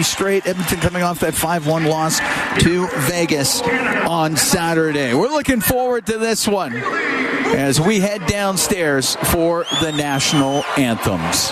straight. Edmonton coming off that 5-1 loss to Vegas on Saturday. We're looking forward to this one as we head downstairs for the national anthems.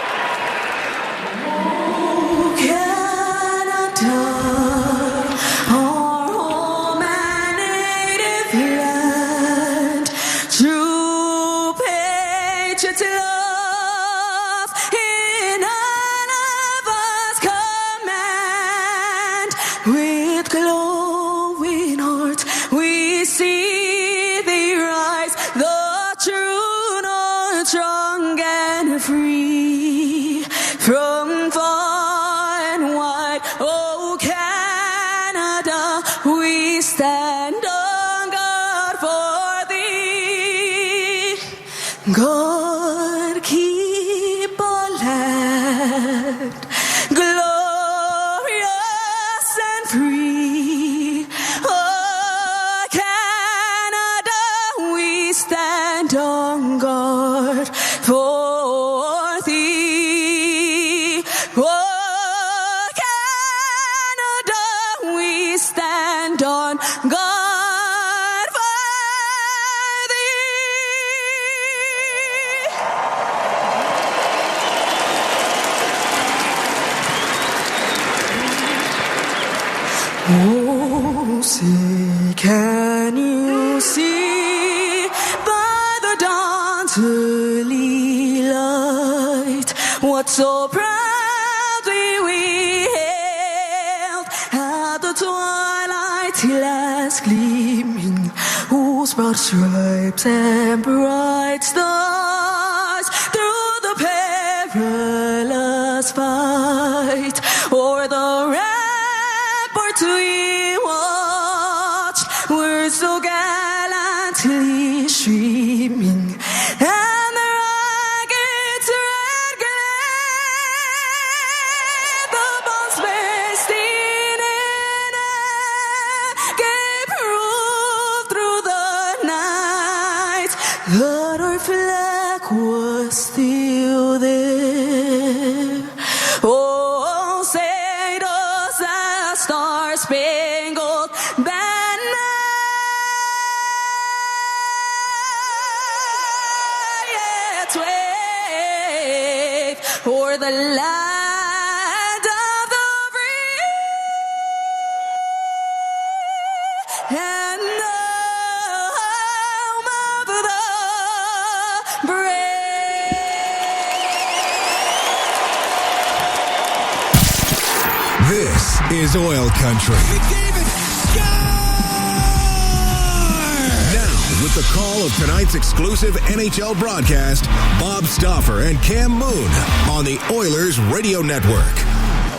Oh, see, can you see by the dawn's early light what so proudly we hailed at the twilight's last gleaming, whose broad stripes and bright stars through the perilous fight o'er the we watched were so gallantly streaming, and the rockets' red glare, the bombs bursting in air, gave proof through the night that our flag was still there. Oh, say does the Star-Spangled Banner yet wave o'er the land of the free and the home of the brave. This is Oil Country. Now, with the call of tonight's exclusive NHL broadcast, Bob Stauffer and Cam Moon on the Oilers Radio Network.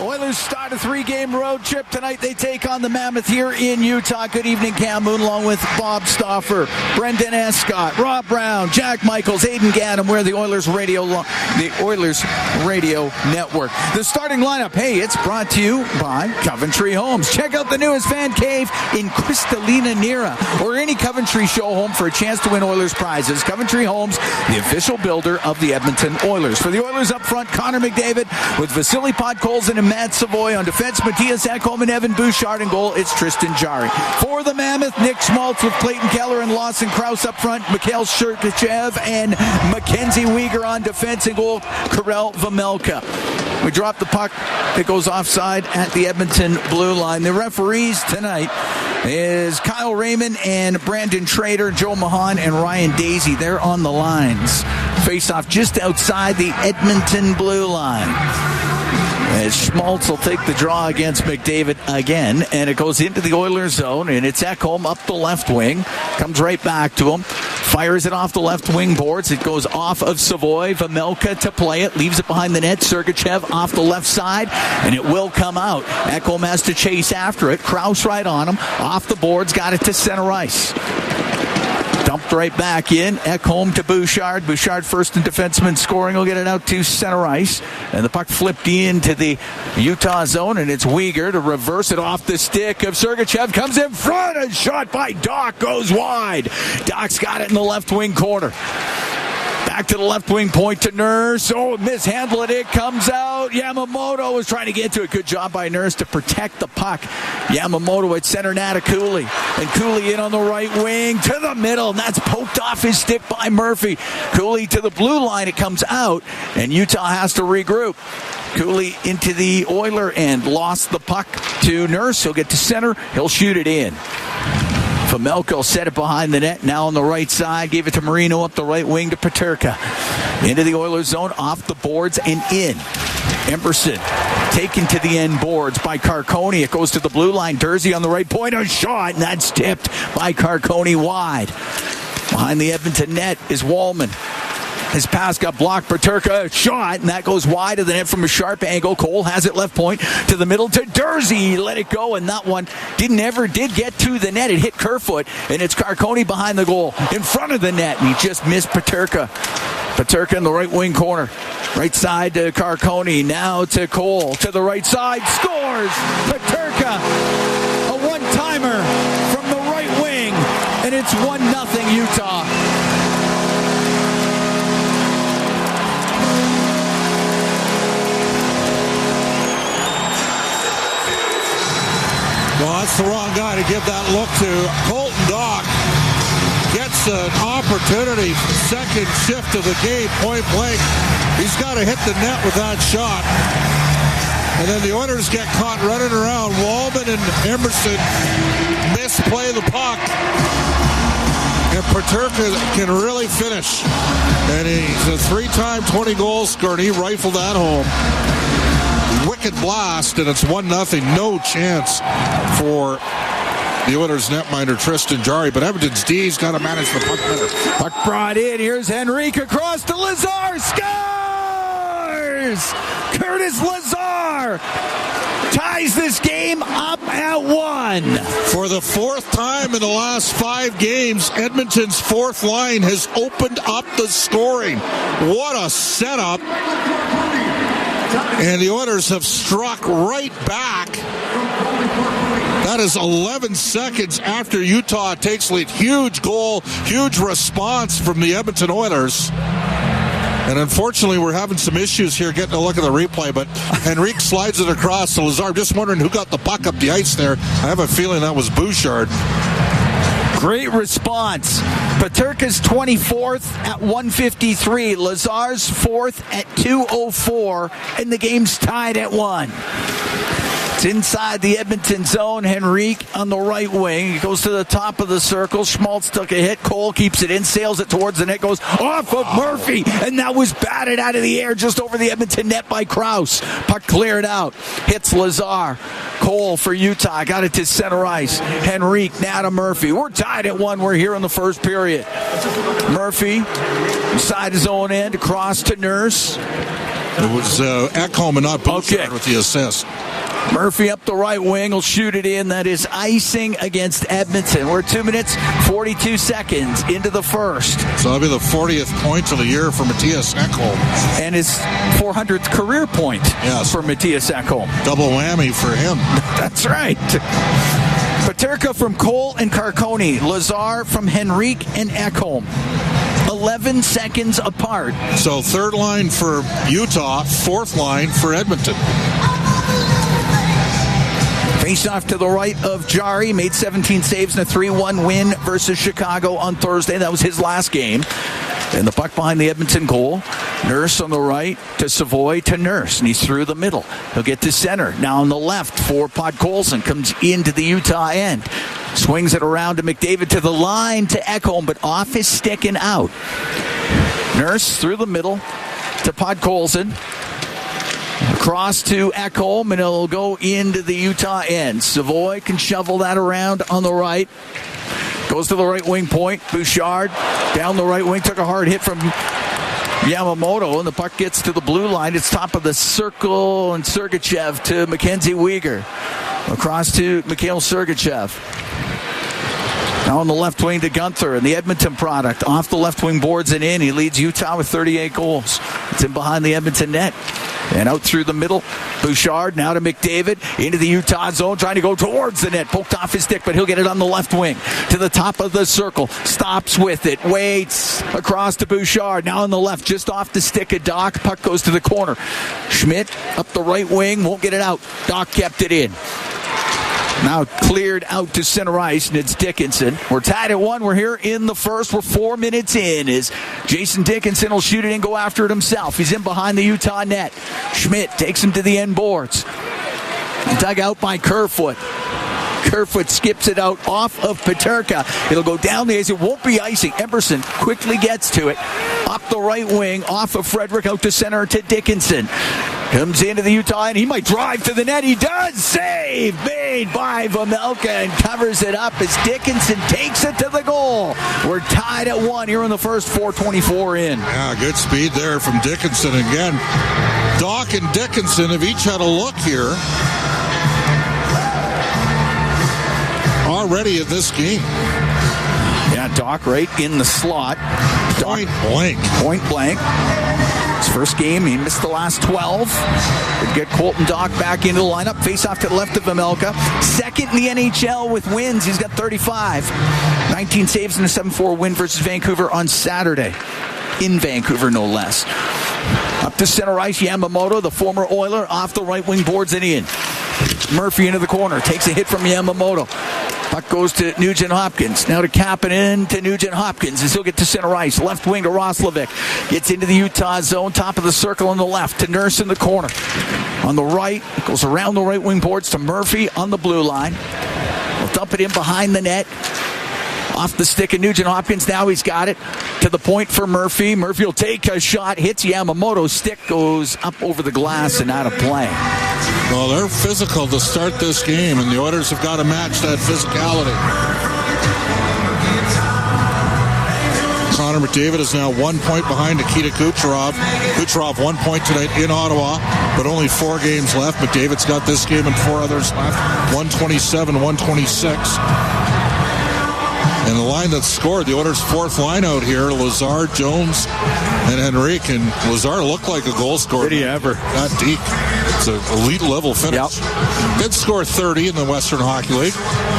Oilers start a 3-game road trip tonight. They take on the Mammoth here in Utah. Good evening, Cam Moon, along with Bob Stauffer, Brendan Escott, Rob Brown, Jack Michaels, Aidan Gaddam. We're the Oilers Radio Network. The starting lineup, hey, it's brought to you by Coventry Homes. Check out the newest fan cave in Kristalina Nera, or any Coventry show home for a chance to win Oilers prizes. Coventry Homes, the official builder of the Edmonton Oilers. For the Oilers up front, Connor McDavid with Vasily Podkolzin and Matt Savoy. On defense, Matthias Ekholm and Evan Bouchard. In goal, it's Tristan Jarry. For the Mammoth, Nick Schmaltz with Clayton Keller and Lawson Krause up front. Mikhail Sergachev and Mackenzie Weegar on defense. In goal, Karel Vejmelka. We drop the puck. It goes offside at the Edmonton blue line. The referees tonight is Kyle Raymond and Brandon Trader, Joe Mahan and Ryan Daisy. They're on the lines. Face off just outside the Edmonton blue line. As Schmaltz will take the draw against McDavid again, and it goes into the Oilers zone, and it's Ekholm up the left wing, comes right back to him, fires it off the left wing boards. It goes off of Savoy. Vejmelka to play it, leaves it behind the net. Sergachev off the left side, and it will come out. Ekholm has to chase after it. Krause right on him, off the boards, got it to center ice. Dumped right back in. Ekholm to Bouchard. Bouchard first in defenseman scoring. Will get it out to center ice. And the puck flipped into the Utah zone. And it's Weegar to reverse it off the stick of Sergachev. Comes in front. And shot by Doc goes wide. Doc's got it in the left wing corner. Back to the left wing point to Nurse. Oh, mishandled it. Comes out. Yamamoto was trying to get to it. Good job by Nurse to protect the puck. Yamamoto at center net of Cooley. And Cooley in on the right wing to the middle. And that's poked off his stick by Murphy. Cooley to the blue line. It comes out. And Utah has to regroup. Cooley into the Oiler end. Lost the puck to Nurse. He'll get to center. He'll shoot it in. Pamelko set it behind the net. Now on the right side. Gave it to Marino up the right wing to Peterka. Into the Oilers zone. Off the boards and in. Emerson taken to the end boards by Carcone. It goes to the blue line. Dursey on the right point. A shot. And that's tipped by Carcone wide. Behind the Edmonton net is Wallman. His pass got blocked. Peterka, shot, and that goes wide of the net from a sharp angle. Cole has it left point to the middle to Dursey. Let it go, and that one did get to the net. It hit Kerfoot, and it's Carcone behind the goal in front of the net, and he just missed Peterka. Peterka in the right wing corner. Right side to Carcone. Now to Cole. To the right side. Scores! Peterka! A one-timer from the right wing, and it's 1-0 Utah. Well, that's the wrong guy to give that look to. Colton Dach gets an opportunity, second shift of the game, point blank. He's got to hit the net with that shot. And then the Oilers get caught running around. Wallman and Emerson misplay the puck. And Peterka can really finish. And he's a 3-time 20-goal scorer, and he rifled that home. Wicked blast, and it's 1-0. No chance for the Oilers netminder Tristan Jarry, but Edmonton's D's got to manage the puck better. Puck brought in. Here's Henrique across to Lazar. Scores! Curtis Lazar ties this game up at 1. For the 4th time in the last 5 games, Edmonton's 4th line has opened up the scoring. What a setup. And the Oilers have struck right back. That is 11 seconds after Utah takes lead. Huge goal, huge response from the Edmonton Oilers. And unfortunately, we're having some issues here getting a look at the replay, but Henrique slides it across to Lazar. I'm just wondering who got the puck up the ice there. I have a feeling that was Bouchard. Great response. Peterka's 24th at 1:53. Lazar's 4th at 2:04. And the game's tied at 1. It's inside the Edmonton zone. Henrique on the right wing. He goes to the top of the circle. Schmaltz took a hit. Cole keeps it in, sails it towards the net, goes off of Murphy, and that was batted out of the air just over the Edmonton net by Krause. Puck cleared out. Hits Lazar. Cole for Utah. Got it to center ice. Henrique now to Murphy. We're tied at 1. We're here in the first period. Murphy inside his own end. Across to Nurse. It was Ekholm and not Bouchard with the assist. Murphy up the right wing will shoot it in. That is icing against Edmonton. We're 2 minutes, 42 seconds into the first. So that'll be the 40th point of the year for Matthias Ekholm. And his 400th career point for Matthias Ekholm. Double whammy for him. That's right. Peterka from Cole and Carcone. Lazar from Henrique and Ekholm. 11 seconds apart. So 3rd line for Utah, 4th line for Edmonton. Face off to the right of Jarry. Made 17 saves in a 3-1 win versus Chicago on Thursday. That was his last game. And the puck behind the Edmonton goal. Nurse on the right to Savoy to Nurse. And he's through the middle. He'll get to center. Now on the left for Podkolzin. Comes into the Utah end. Swings it around to McDavid to the line to Ekholm, but off his stick and out. Nurse through the middle to Podkolzin. Across to Ekholm, and it'll go into the Utah end. Savoy can shovel that around on the right. Goes to the right wing point. Bouchard down the right wing. Took a hard hit from Yamamoto, and the puck gets to the blue line. It's top of the circle, and Sergachev to Mackenzie Weegar. Across to Mikhail Sergachev. Now on the left wing to Gunther, and the Edmonton product off the left wing boards and in. He leads Utah with 38 goals. It's in behind the Edmonton net. And out through the middle, Bouchard now to McDavid into the Utah zone, trying to go towards the net. Poked off his stick, but he'll get it on the left wing to the top of the circle. Stops with it, waits across to Bouchard. Now on the left, just off the stick of Doc. Puck goes to the corner. Schmidt up the right wing, won't get it out. Doc kept it in. Now cleared out to center ice, and it's Dickinson. We're tied at 1. We're here in the first. We're 4 minutes in as Jason Dickinson will shoot it and go after it himself. He's in behind the Utah net. Schmidt takes him to the end boards. Dug out by Kerfoot. Kerfoot skips it out off of Peterka. It'll go down the ice. It won't be icing. Emerson quickly gets to it. Up the right wing, off of Frederick, out to center to Dickinson. Comes into the Utah, and he might drive to the net. He does. Save made by Vejmelka and covers it up as Dickinson takes it to the goal. We're tied at 1 here in the first. 4:24 in. Yeah, good speed there from Dickinson again. Doc and Dickinson have each had a look here already in this game. Yeah, Doc right in the slot. Point blank. Point blank. His first game, he missed the last 12. Would get Colton Doc back into the lineup. Face off to the left of Vejmelka. Second in the NHL with wins. He's got 35. 19 saves in a 7-4 win versus Vancouver on Saturday. In Vancouver, no less. Up to center ice, Yamamoto, the former Oiler, off the right wing boards and in. Murphy into the corner. Takes a hit from Yamamoto. Puck goes to Nugent-Hopkins. Now to Kapanen to Nugent-Hopkins as he'll get to center ice. Left wing to Roslovic. Gets into the Utah zone. Top of the circle on the left to Nurse in the corner. On the right, goes around the right wing boards to Murphy on the blue line. We'll dump it in behind the net. Off the stick of Nugent-Hopkins. Now he's got it to the point for Murphy. Murphy will take a shot. Hits Yamamoto. Stick goes up over the glass and out of play. Well, they're physical to start this game, and the Oilers have got to match that physicality. Connor McDavid is now 1 point behind Nikita Kucherov. Kucherov 1 point tonight in Ottawa, but only 4 games left. McDavid's got this game and 4 others left. 127, 126. And the line that scored, the Oilers' fourth line out here, Lazar, Jones, and Henrique. And Lazar looked like a goal scorer. Did he ever? That deep. It's an elite level finish. Yep. Did score 30 in the Western Hockey League.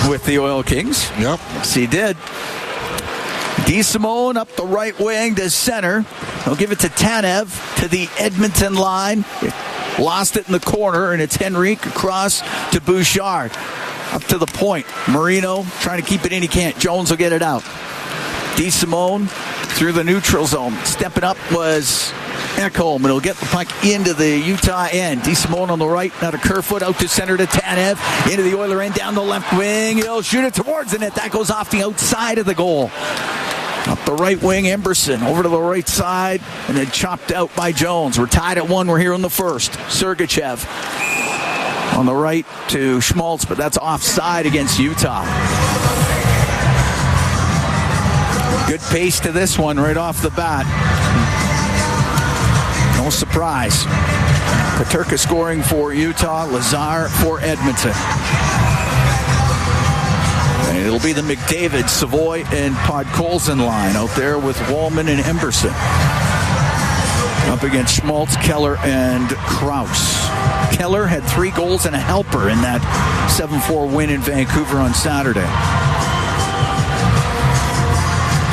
With the Oil Kings. Yep. Yes, he did. DeSimone up the right wing to center. He'll give it to Tanev to the Edmonton line. Lost it in the corner, and it's Henrique across to Bouchard. Up to the point. Marino trying to keep it in. He can't. Jones will get it out. DeSimone through the neutral zone. Stepping up was Ekholm, and he'll get the puck into the Utah end. DeSimone on the right. Now to Kerfoot. Out to center to Tanev. Into the Oiler end. Down the left wing. He'll shoot it towards the net. That goes off the outside of the goal. Up the right wing, Emberson over to the right side, and then chopped out by Jones. We're tied at 1. We're here in the first. Sergachev on the right to Schmaltz, but that's offside against Utah. Good pace to this one right off the bat. No surprise. Peterka scoring for Utah, Lazar for Edmonton. And it'll be the McDavid, Savoy, and Podkolzin line out there with Wallman and Emberson. Up against Schmaltz, Keller, and Krause. Keller had 3 goals and a helper in that 7-4 win in Vancouver on Saturday.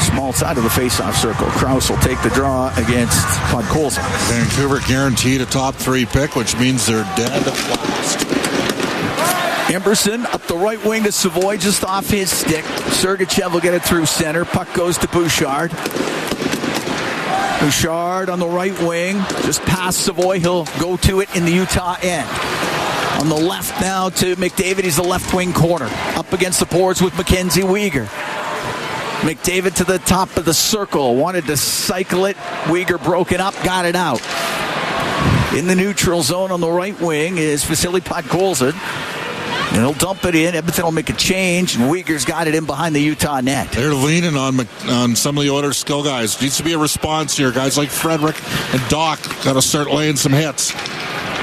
Schmaltz out of the faceoff circle. Krause will take the draw against Podkolzin. Vancouver guaranteed a top 3 pick, which means they're dead last. Emberson up the right wing to Savoy, just off his stick. Sergachev will get it through center. Puck goes to Bouchard. Bouchard on the right wing, just past Savoy. He'll go to it in the Utah end. On the left now to McDavid. He's the left wing corner. Up against the boards with Mackenzie Weegar. McDavid to the top of the circle. Wanted to cycle it. Weegar broke it up, got it out. In the neutral zone on the right wing is Vasily Podkolzin. And he'll dump it in. Edmonton will make a change, and Uyghur's got it in behind the Utah net. They're leaning on some of the Oilers' skill guys. Needs to be a response here. Guys like Frederick and Doc got to start laying some hits.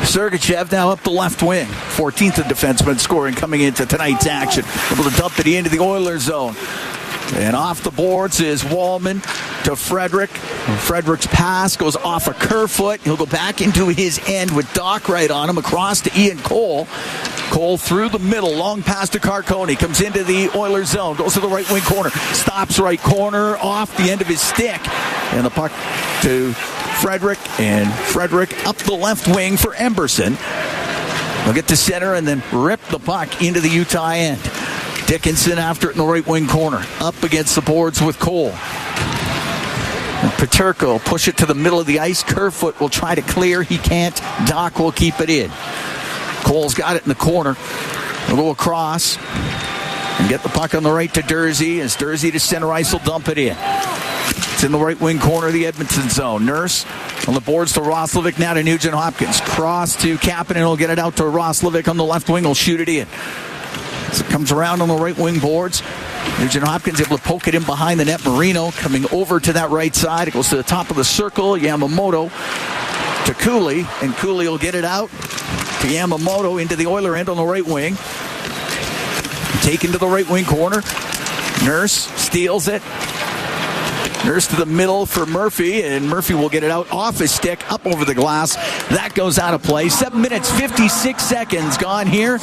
Sergachev now up the left wing. 14th of defenseman scoring coming into tonight's action. Able to dump it into the Oilers zone. And off the boards is Wallman. to Frederick. Frederick's pass goes off a Kerfoot. He'll go back into his end with Doc right on him, across to Ian Cole. Cole through the middle, long pass to Carcone. Comes into the Oilers zone, goes to the right wing corner, stops right corner, off the end of his stick. And the puck to Frederick, and Frederick up the left wing for Emberson. They'll get to center and then rip the puck into the Utah end. Dickinson after it in the right wing corner. Up against the boards with Cole. And Paterka will push it to the middle of the ice. Kerfoot will try to clear. He can't. Doc will keep it in. Cole's got it in the corner. He'll go across and get the puck on the right to Dursey. As Dursey to center ice will dump it in. It's in the right wing corner of the Edmonton zone. Nurse on the boards to Roslovic, now to Nugent Hopkins. Cross to Kapanen, will get it out to Roslovic on the left wing, will shoot it in. As it comes around on the right wing boards, Nugent Hopkins able to poke it in behind the net. Marino coming over to that right side. It goes to the top of the circle. Yamamoto to Cooley, and Cooley will get it out to Yamamoto into the Oiler end on the right wing. Taken to the right wing corner. Nurse steals it. Nurse to the middle for Murphy, and Murphy will get it out off his stick, up over the glass. That goes out of play. 7 minutes, 56 seconds gone here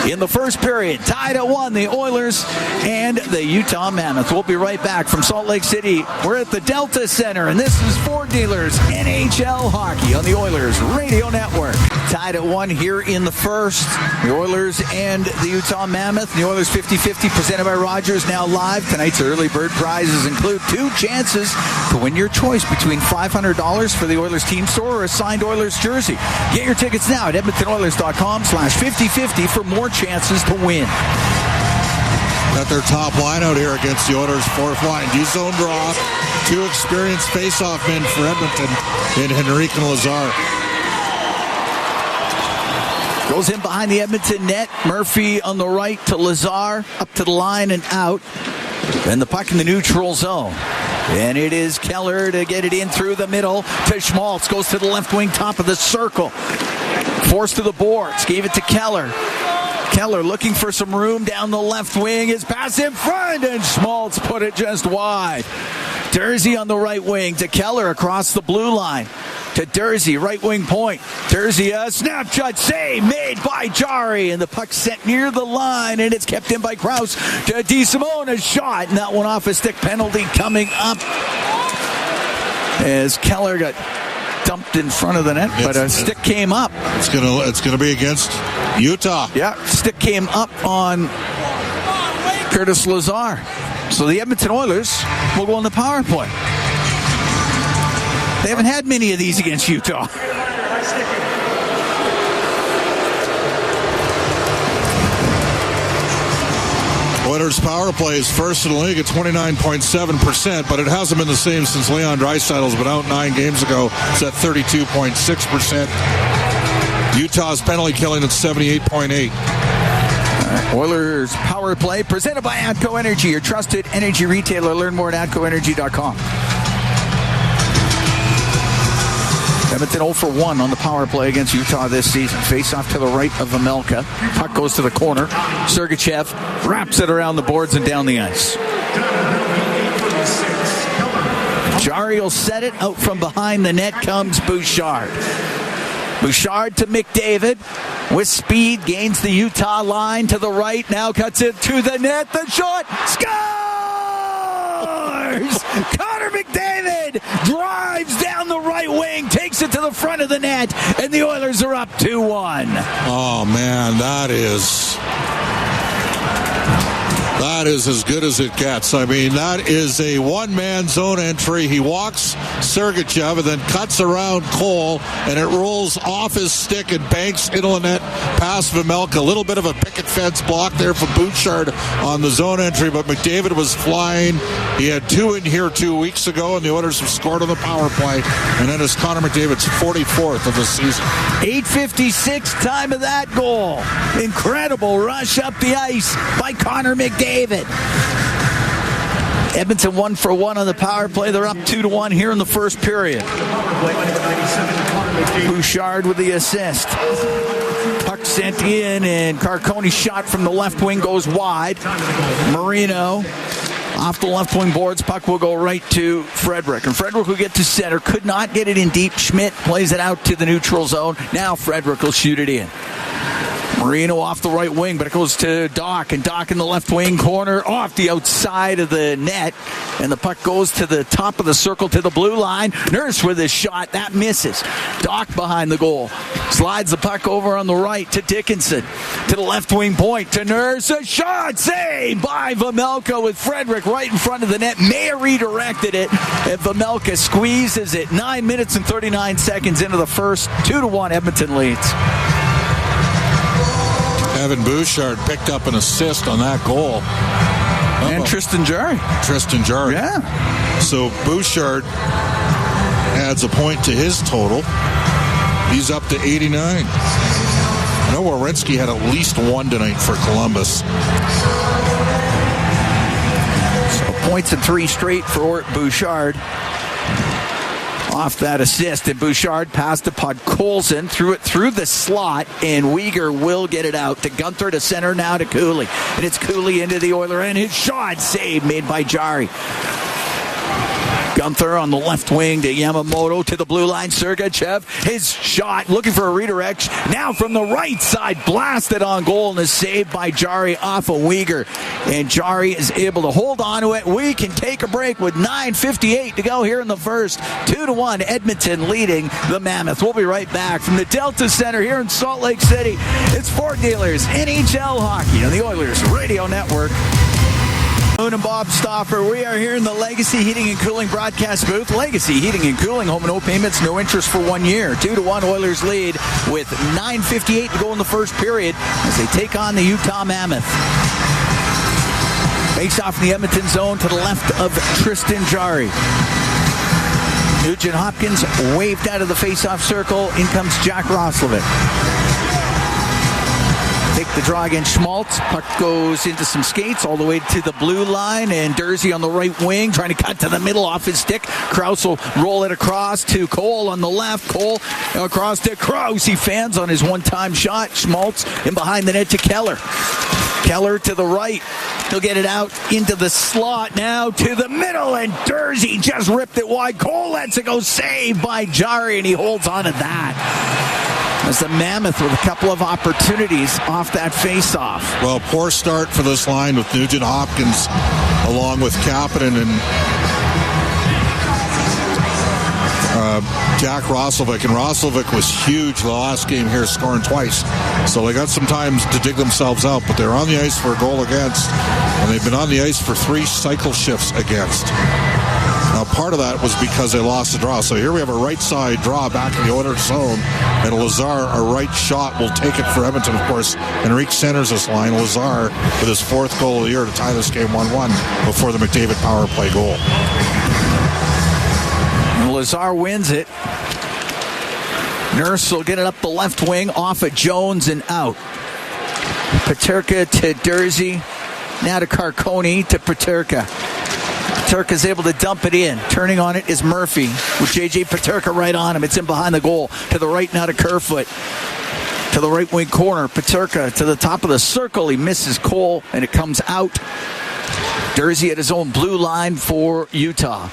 in the first period. Tied at 1, the Oilers and the Utah Mammoth. We'll be right back from Salt Lake City. We're at the Delta Center, and this is Ford Dealers NHL Hockey on the Oilers Radio Network. Tied at 1 here in the first. The Oilers and the Utah Mammoth. The Oilers 50-50 presented by Rogers, now live. Tonight's early bird prizes include 2 chances to win your choice between $500 for the Oilers team store or a signed Oilers jersey. Get your tickets now at EdmontonOilers.com/5050 for more chances to win. Got their top line out here against the Oilers' fourth line. D-zone draw. 2 experienced face-off men for Edmonton in Henrique and Lazar. Goes in behind the Edmonton net. Murphy on the right to Lazar. Up to the line and out. Then the puck in the neutral zone. And it is Keller to get it in through the middle to Schmaltz. Goes to the left wing, top of the circle. Forced to the boards. Gave it to Keller. Keller looking for some room down the left wing. His pass in front, and Schmaltz put it just wide. Dursey on the right wing to Keller across the blue line. To Dursey, right wing point. Dursey, a snapshot save made by Jari, and the puck sent near the line, and it's kept in by Krause. To DeSimone, a shot, and that one off a stick penalty coming up as Keller got dumped in front of the net, but a stick came up. It's gonna be against Utah. Yeah, stick came up on Curtis Lazar. So the Edmonton Oilers will go on the power play. They haven't had many of these against Utah. Oilers' power play is first in the league at 29.7%, but it hasn't been the same since Leon Draisaitl's been out 9 games ago. It's at 32.6%. Utah's penalty killing at 78.8%. Oilers power play presented by ATCO Energy, your trusted energy retailer. Learn more at ATCOenergy.com. Edmonton 0 for 1 on the power play against Utah this season. Face off to the right of Vemelka. Puck goes to the corner. Sergachev wraps it around the boards and down the ice. Jari will set it. Out from behind the net comes Bouchard. Bouchard to McDavid. With speed, gains the Utah line to the right. Now cuts it to the net. The shot. Scores! Connor McDavid drives down the right wing, takes it to the front of the net, and the Oilers are up 2-1. Oh, man, that is as good as it gets. I mean, that is a one-man zone entry. He walks Sergachev and then cuts around Cole, and it rolls off his stick and banks into the net past Vemelka. A little bit of a picket fence block there for Bouchard on the zone entry, but McDavid was flying. He had 2 in here 2 weeks ago, and the Oilers have scored on the power play, and that is Connor McDavid's 44th of the season. 8:56 time of that goal. Incredible rush up the ice by Connor McDavid. Edmonton 1 for 1 on the power play. They're up 2-1 here in the first period. Bouchard with the assist. Puck sent in, and Carcone's shot from the left wing goes wide. Marino Off the left wing boards, puck will go right to Frederick. And Frederick will get to center. Could not get it in deep. Schmidt plays it out to the neutral zone. Now Frederick will shoot it in. Marino off the right wing, but it goes to Doc, and Doc in the left wing corner off the outside of the net, and the puck goes to the top of the circle to the blue line. Nurse with his shot, that misses. Doc behind the goal, slides the puck over on the right to Dickinson, to the left wing point to Nurse, a shot saved by Vejmelka with Frederick right in front of the net. Mayer redirected it, and Vejmelka squeezes it. 9 minutes and 39 seconds into the first. 2-1 Edmonton leads. Evan Bouchard picked up an assist on that goal. And Tristan Jarry. Yeah. So Bouchard adds a point to his total. He's up to 89. I know Werenski had at least one tonight for Columbus. So points in 3 straight for Bouchard. Off that assist, and Bouchard passed to Podkolzin, threw it through the slot, and Uyghur will get it out to Gunther, to center, now to Cooley. And it's Cooley into the Oiler, and his shot save made by Jarry. Gunther on the left wing to Yamamoto, to the blue line. Sergachev, his shot, looking for a redirect. Now from the right side, blasted on goal, and is saved by Jarry off of Uyghur. And Jarry is able to hold on to it. We can take a break with 9:58 to go here in the first. 2-1, Edmonton leading the Mammoth. We'll be right back from the Delta Center here in Salt Lake City. It's Fort Dealers NHL Hockey on the Oilers Radio Network. Moon and Bob Stauffer, we are here in the Legacy Heating and Cooling broadcast booth. Legacy Heating and Cooling, home and no payments, no interest for 1 year. 2-1 Oilers lead with 9:58 to go in the first period as they take on the Utah Mammoth. Face off in the Edmonton zone to the left of Tristan Jarry. Nugent Hopkins waved out of the face-off circle. In comes Jack Roslovic. Take the draw against Schmaltz. Puck goes into some skates all the way to the blue line, and Dursey on the right wing trying to cut to the middle off his stick. Krause will roll it across to Cole on the left. Cole across to Krause. He fans on his one-time shot. Schmaltz in behind the net to Keller. Keller to the right. He'll get it out into the slot now to the middle, and Dursey just ripped it wide. Cole lets it go, saved by Jarry, and he holds on to that. As the Mammoth with a couple of opportunities off that face-off. Well, poor start for this line with Nugent Hopkins along with Kapanen and Jack Roslovic. And Roslovic was huge the last game here, scoring twice. So they got some time to dig themselves out, but they're on the ice for a goal against, and they've been on the ice for 3 cycle shifts against. Now, part of that was because they lost the draw. So here we have a right side draw back in the Oilers zone, and Lazar, a right shot, will take it for Edmonton, of course. Enrique centers this line. Lazar with his 4th goal of the year to tie this game 1-1 before the McDavid power play goal. And Lazar wins it. Nurse will get it up the left wing off of Jones and out. Peterka to Dursey. Now to Carcone to Peterka. Peterka's able to dump it in. Turning on it is Murphy with J.J. Peterka right on him. It's in behind the goal. To the right now to Kerfoot. To the right wing corner. Peterka to the top of the circle. He misses Cole, and it comes out. Dursey at his own blue line for Utah.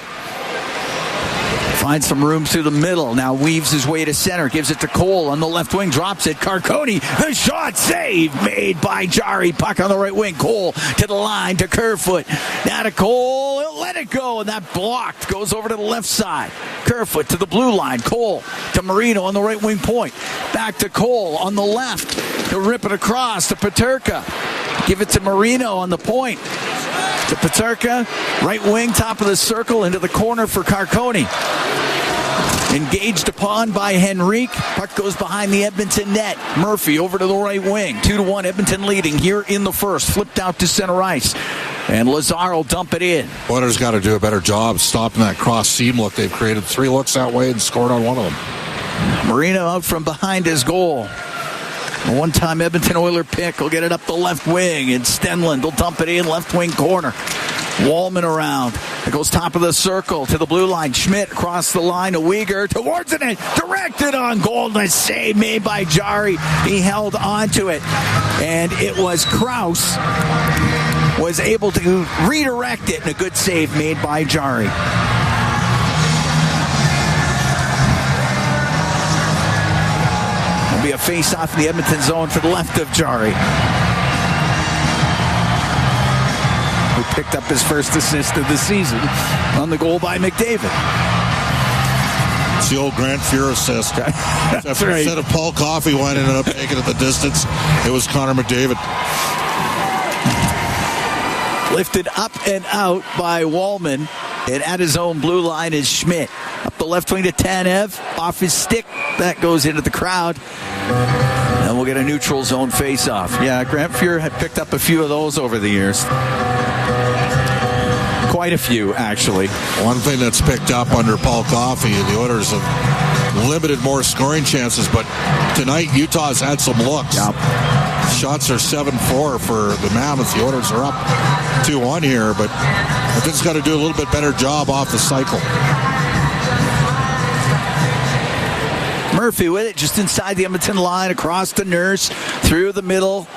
Finds some room through the middle. Now weaves his way to center. Gives it to Cole on the left wing. Drops it. Carcone. The shot save made by Jarry. Puck on the right wing. Cole to the line to Kerfoot. Now to Cole. He'll let it go. And that blocked. Goes over to the left side. Kerfoot to the blue line. Cole to Marino on the right wing point. Back to Cole on the left. To rip it across to Peterka. Give it to Marino on the point. To Peterka, right wing, top of the circle, into the corner for Carcone. Engaged upon by Henrique. Puck goes behind the Edmonton net. Murphy over to the right wing. 2-1, Edmonton leading here in the first. Flipped out to center ice. And Lazar will dump it in. Oilers got to do a better job stopping that cross seam look. They've created 3 looks that way and scored on one of them. Marino out from behind his goal. A one-time Edmonton Oiler pick will get it up the left wing, and Stenlund will dump it in left wing corner. Wallman around. It goes top of the circle to the blue line. Schmidt across the line to Uyghur towards the net. Directed on goal. A save made by Jarry. He held on to it. And it was Krause was able to redirect it, and a good save made by Jari. It'll be a face-off in the Edmonton zone to the left of Jari, who picked up his first assist of the season on the goal by McDavid. It's the old Grant Fuhr assist. That's right. Instead of Paul Coffey winding it up, taking it the distance, it was Connor McDavid. Lifted up and out by Wallman. And at his own blue line is Schmidt. Up the left wing to Tanev. Off his stick. That goes into the crowd. And we'll get a neutral zone face-off. Yeah, Grant Fuhr had picked up a few of those over the years. Quite a few, actually. One thing that's picked up under Paul Coffey, the Oilers have limited more scoring chances, but tonight Utah's had some looks. Yep. Shots are 7-4 for the Mammoth. The Oilers are up 2-1 here, but I think it's got to do a little bit better job off the cycle. Murphy with it, just inside the Edmonton line, across the Nurse, through the middle,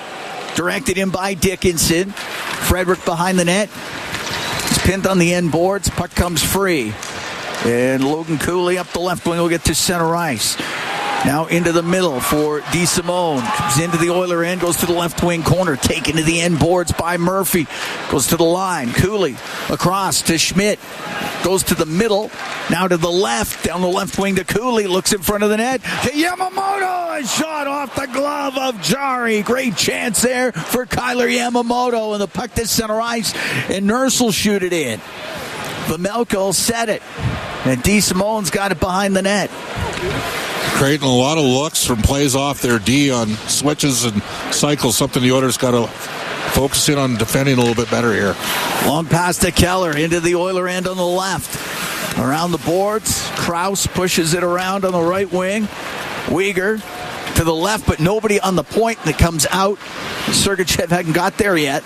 directed in by Dickinson. Frederick behind the net. He's pinned on the end boards. Puck comes free. And Logan Cooley up the left wing will get to center ice. Now into the middle for DeSimone. Comes into the Oiler end, goes to the left wing corner. Taken to the end boards by Murphy. Goes to the line. Cooley across to Schmidt. Goes to the middle. Now to the left. Down the left wing to Cooley. Looks in front of the net. To Yamamoto. A shot off the glove of Jari. Great chance there for Kyler Yamamoto. And the puck to center ice. And Nurse will shoot it in. Vejmelka set it. And DeSimone's got it behind the net. Creating a lot of looks from plays off their D on switches and cycles, something the Oilers got to focus in on defending a little bit better here. Long pass to Keller into the Oiler end on the left. Around the boards, Krause pushes it around on the right wing. Uyghur to the left, but nobody on the point that comes out. Sergachev hadn't got there yet.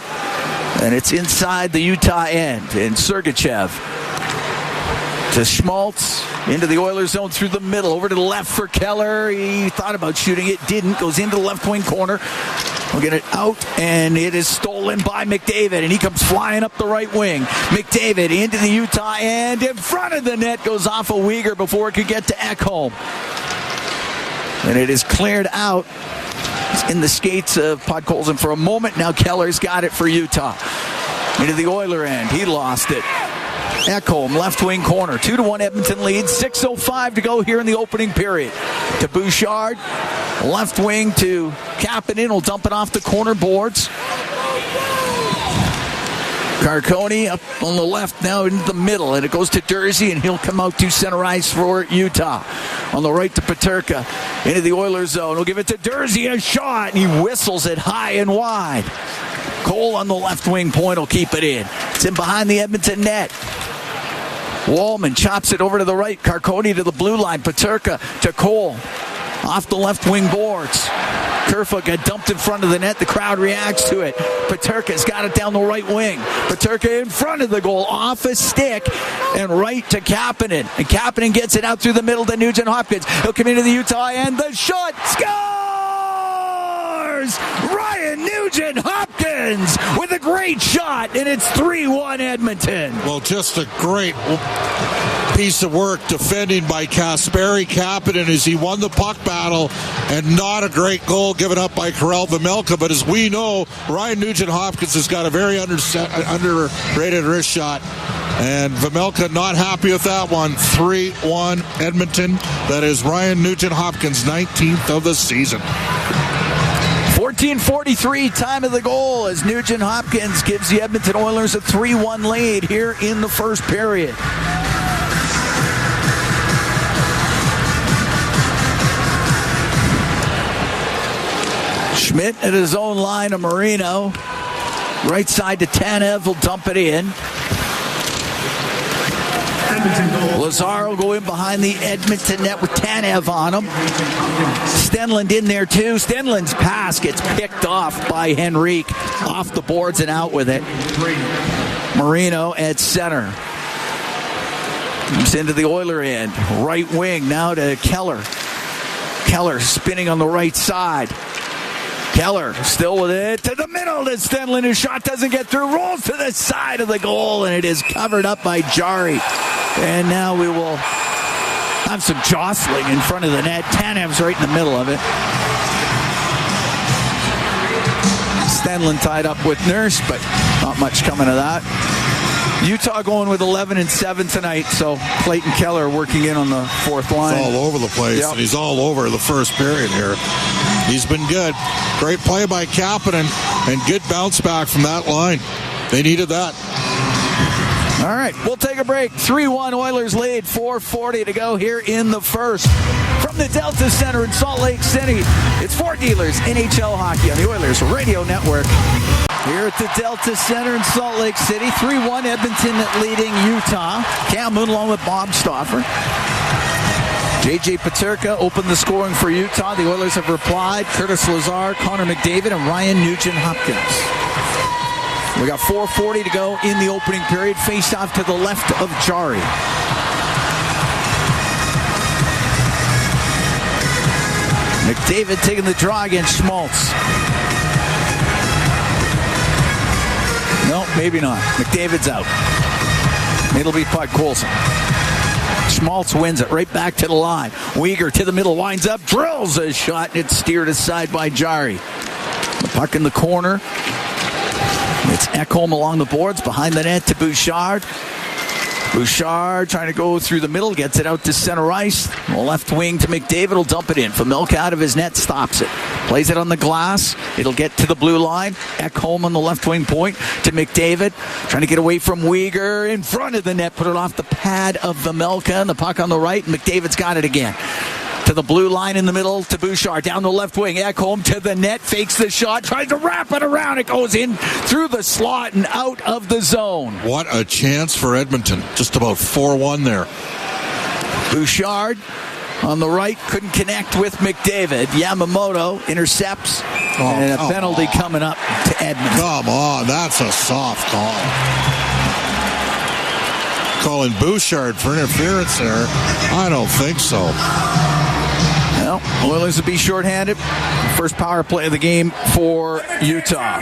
And it's inside the Utah end. And Sergachev to Schmaltz, into the Oilers zone through the middle, over to the left for Keller. He thought about shooting it, didn't. Goes into the left wing corner. We'll get it out, and it is stolen by McDavid, and he comes flying up the right wing. McDavid into the Utah end, in front of the net, goes off of Uyghur before it could get to Ekholm. And it is cleared out. It's in the skates of Podkolzin for a moment. Now Keller's got it for Utah. Into the Oiler end. He lost it. Ekholm, left wing corner. 2-1 Edmonton lead. 6:05 to go here in the opening period. To Bouchard. Left wing to Kapanen. Will dump it off the corner boards. Carcone up on the left now into the middle. And it goes to Dursey, and he'll come out to center ice for Utah. On the right to Peterka. Into the Oilers zone. He'll give it to Dursey. A shot. And he whistles it high and wide. Cole on the left wing point will keep it in. It's in behind the Edmonton net. Wallman chops it over to the right. Carcone to the blue line. Peterka to Cole. Off the left wing boards. Kerfoot got dumped in front of the net. The crowd reacts to it. Peterka's got it down the right wing. Peterka in front of the goal. Off a stick. And right to Kapanen. And Kapanen gets it out through the middle to Nugent Hopkins. He'll come into the Utah end. The shot. Scores! Ryan Nugent Hopkins with a great shot. And it's 3-1 Edmonton. Well, just a great piece of work defending by Kasperi Kapanen as he won the puck battle, and not a great goal given up by Karel Vejmelka. But as we know, Ryan Nugent Hopkins has got a very underrated wrist shot, and Vejmelka not happy with that one. 3-1 Edmonton. That is Ryan Nugent Hopkins' 19th of the season. 14:43 time of the goal as Nugent Hopkins gives the Edmonton Oilers a 3-1 lead here in the first period. Schmidt at his own line of Marino. Right side to Tanev will dump it in. Lazar will go in behind the Edmonton net with Tanev on him. Stenlund in there too. Stenlund's pass gets picked off by Henrique. Off the boards and out with it. Marino at center. He's into the Oiler end. Right wing now to Keller. Keller spinning on the right side. Keller still with it to the middle to Stenlund. His shot doesn't get through. Rolls to the side of the goal, and it is covered up by Jari. And now we will have some jostling in front of the net. Tanev's right in the middle of it. Stenlund tied up with Nurse, but not much coming of that. Utah going with 11-7 tonight, so Clayton Keller working in on the fourth line. He's all over the place, and he's all over the first period here. He's been good. Great play by Kapanen, and good bounce back from that line. They needed that. All right, we'll take a break. 3-1 Oilers lead, 4:40 to go here in the first. From the Delta Center in Salt Lake City, it's Ford Dealers NHL Hockey on the Oilers Radio Network. Here at the Delta Center in Salt Lake City, 3-1 Edmonton leading Utah. Cam Moon along with Bob Stauffer. J.J. Peterka opened the scoring for Utah. The Oilers have replied. Curtis Lazar, Connor McDavid, and Ryan Nugent-Hopkins. We got 4:40 to go in the opening period. Face off to the left of Jari. McDavid taking the draw against Schmaltz. No, maybe not. McDavid's out. It'll be Puck Coulson. Schmaltz wins it right back to the line. Weegar to the middle, winds up, drills a shot, and it's steered aside by Jari. The puck in the corner. It's Ekholm along the boards, behind the net to Bouchard. Bouchard trying to go through the middle, gets it out to center ice. The left wing to McDavid, will dump it in. Familka out of his net, stops it. Plays it on the glass. It'll get to the blue line. Ekholm on the left wing point to McDavid. Trying to get away from Weegar in front of the net. Put it off the pad of Familka, and the puck on the right. And McDavid's got it again. To the blue line in the middle to Bouchard. Down the left wing. Ekholm to the net. Fakes the shot. Tries to wrap it around. It goes in through the slot and out of the zone. What a chance for Edmonton. Just about 4-1 there. Bouchard on the right. Couldn't connect with McDavid. Yamamoto intercepts. And a penalty coming up to Edmonton. Come on. That's a soft call. Calling Bouchard for interference there. I don't think so. Well, Oilers will be shorthanded. First power play of the game for Utah.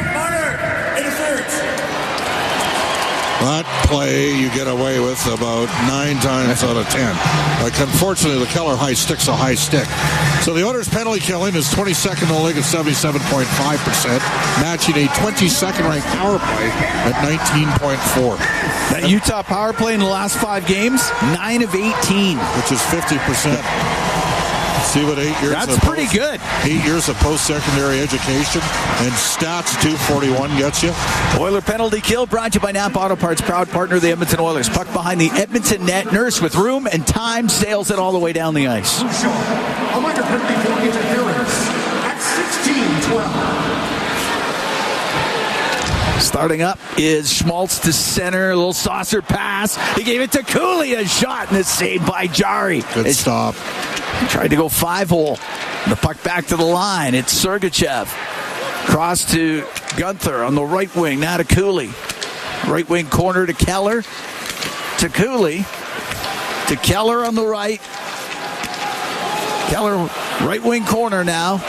That play you get away with about 9 times out of 10. Like, unfortunately, the Keller high stick's a high stick. So the Oilers' penalty killing is 22nd in the league at 77.5%, matching a 22nd ranked power play at 19.4. That Utah power play in the last 5 games, 9 of 18. Which is 50%. See what 8 years That's pretty good. 8 years of post-secondary education and stats 241 gets you. Oiler penalty kill brought to you by Napa Auto Parts, proud partner of the Edmonton Oilers. Puck behind the Edmonton net. Nurse with room and time sails it all the way down the ice. A minor penalty for interference at 16-12. Starting up is Schmaltz to center. A little saucer pass. He gave it to Cooley. A shot and it's saved by Jari. Good stop. Tried to go 5-hole. The puck back to the line. It's Sergachev. Cross to Gunther on the right wing. Now to Cooley. Right wing corner to Keller. To Cooley. To Keller on the right. Keller right wing corner now.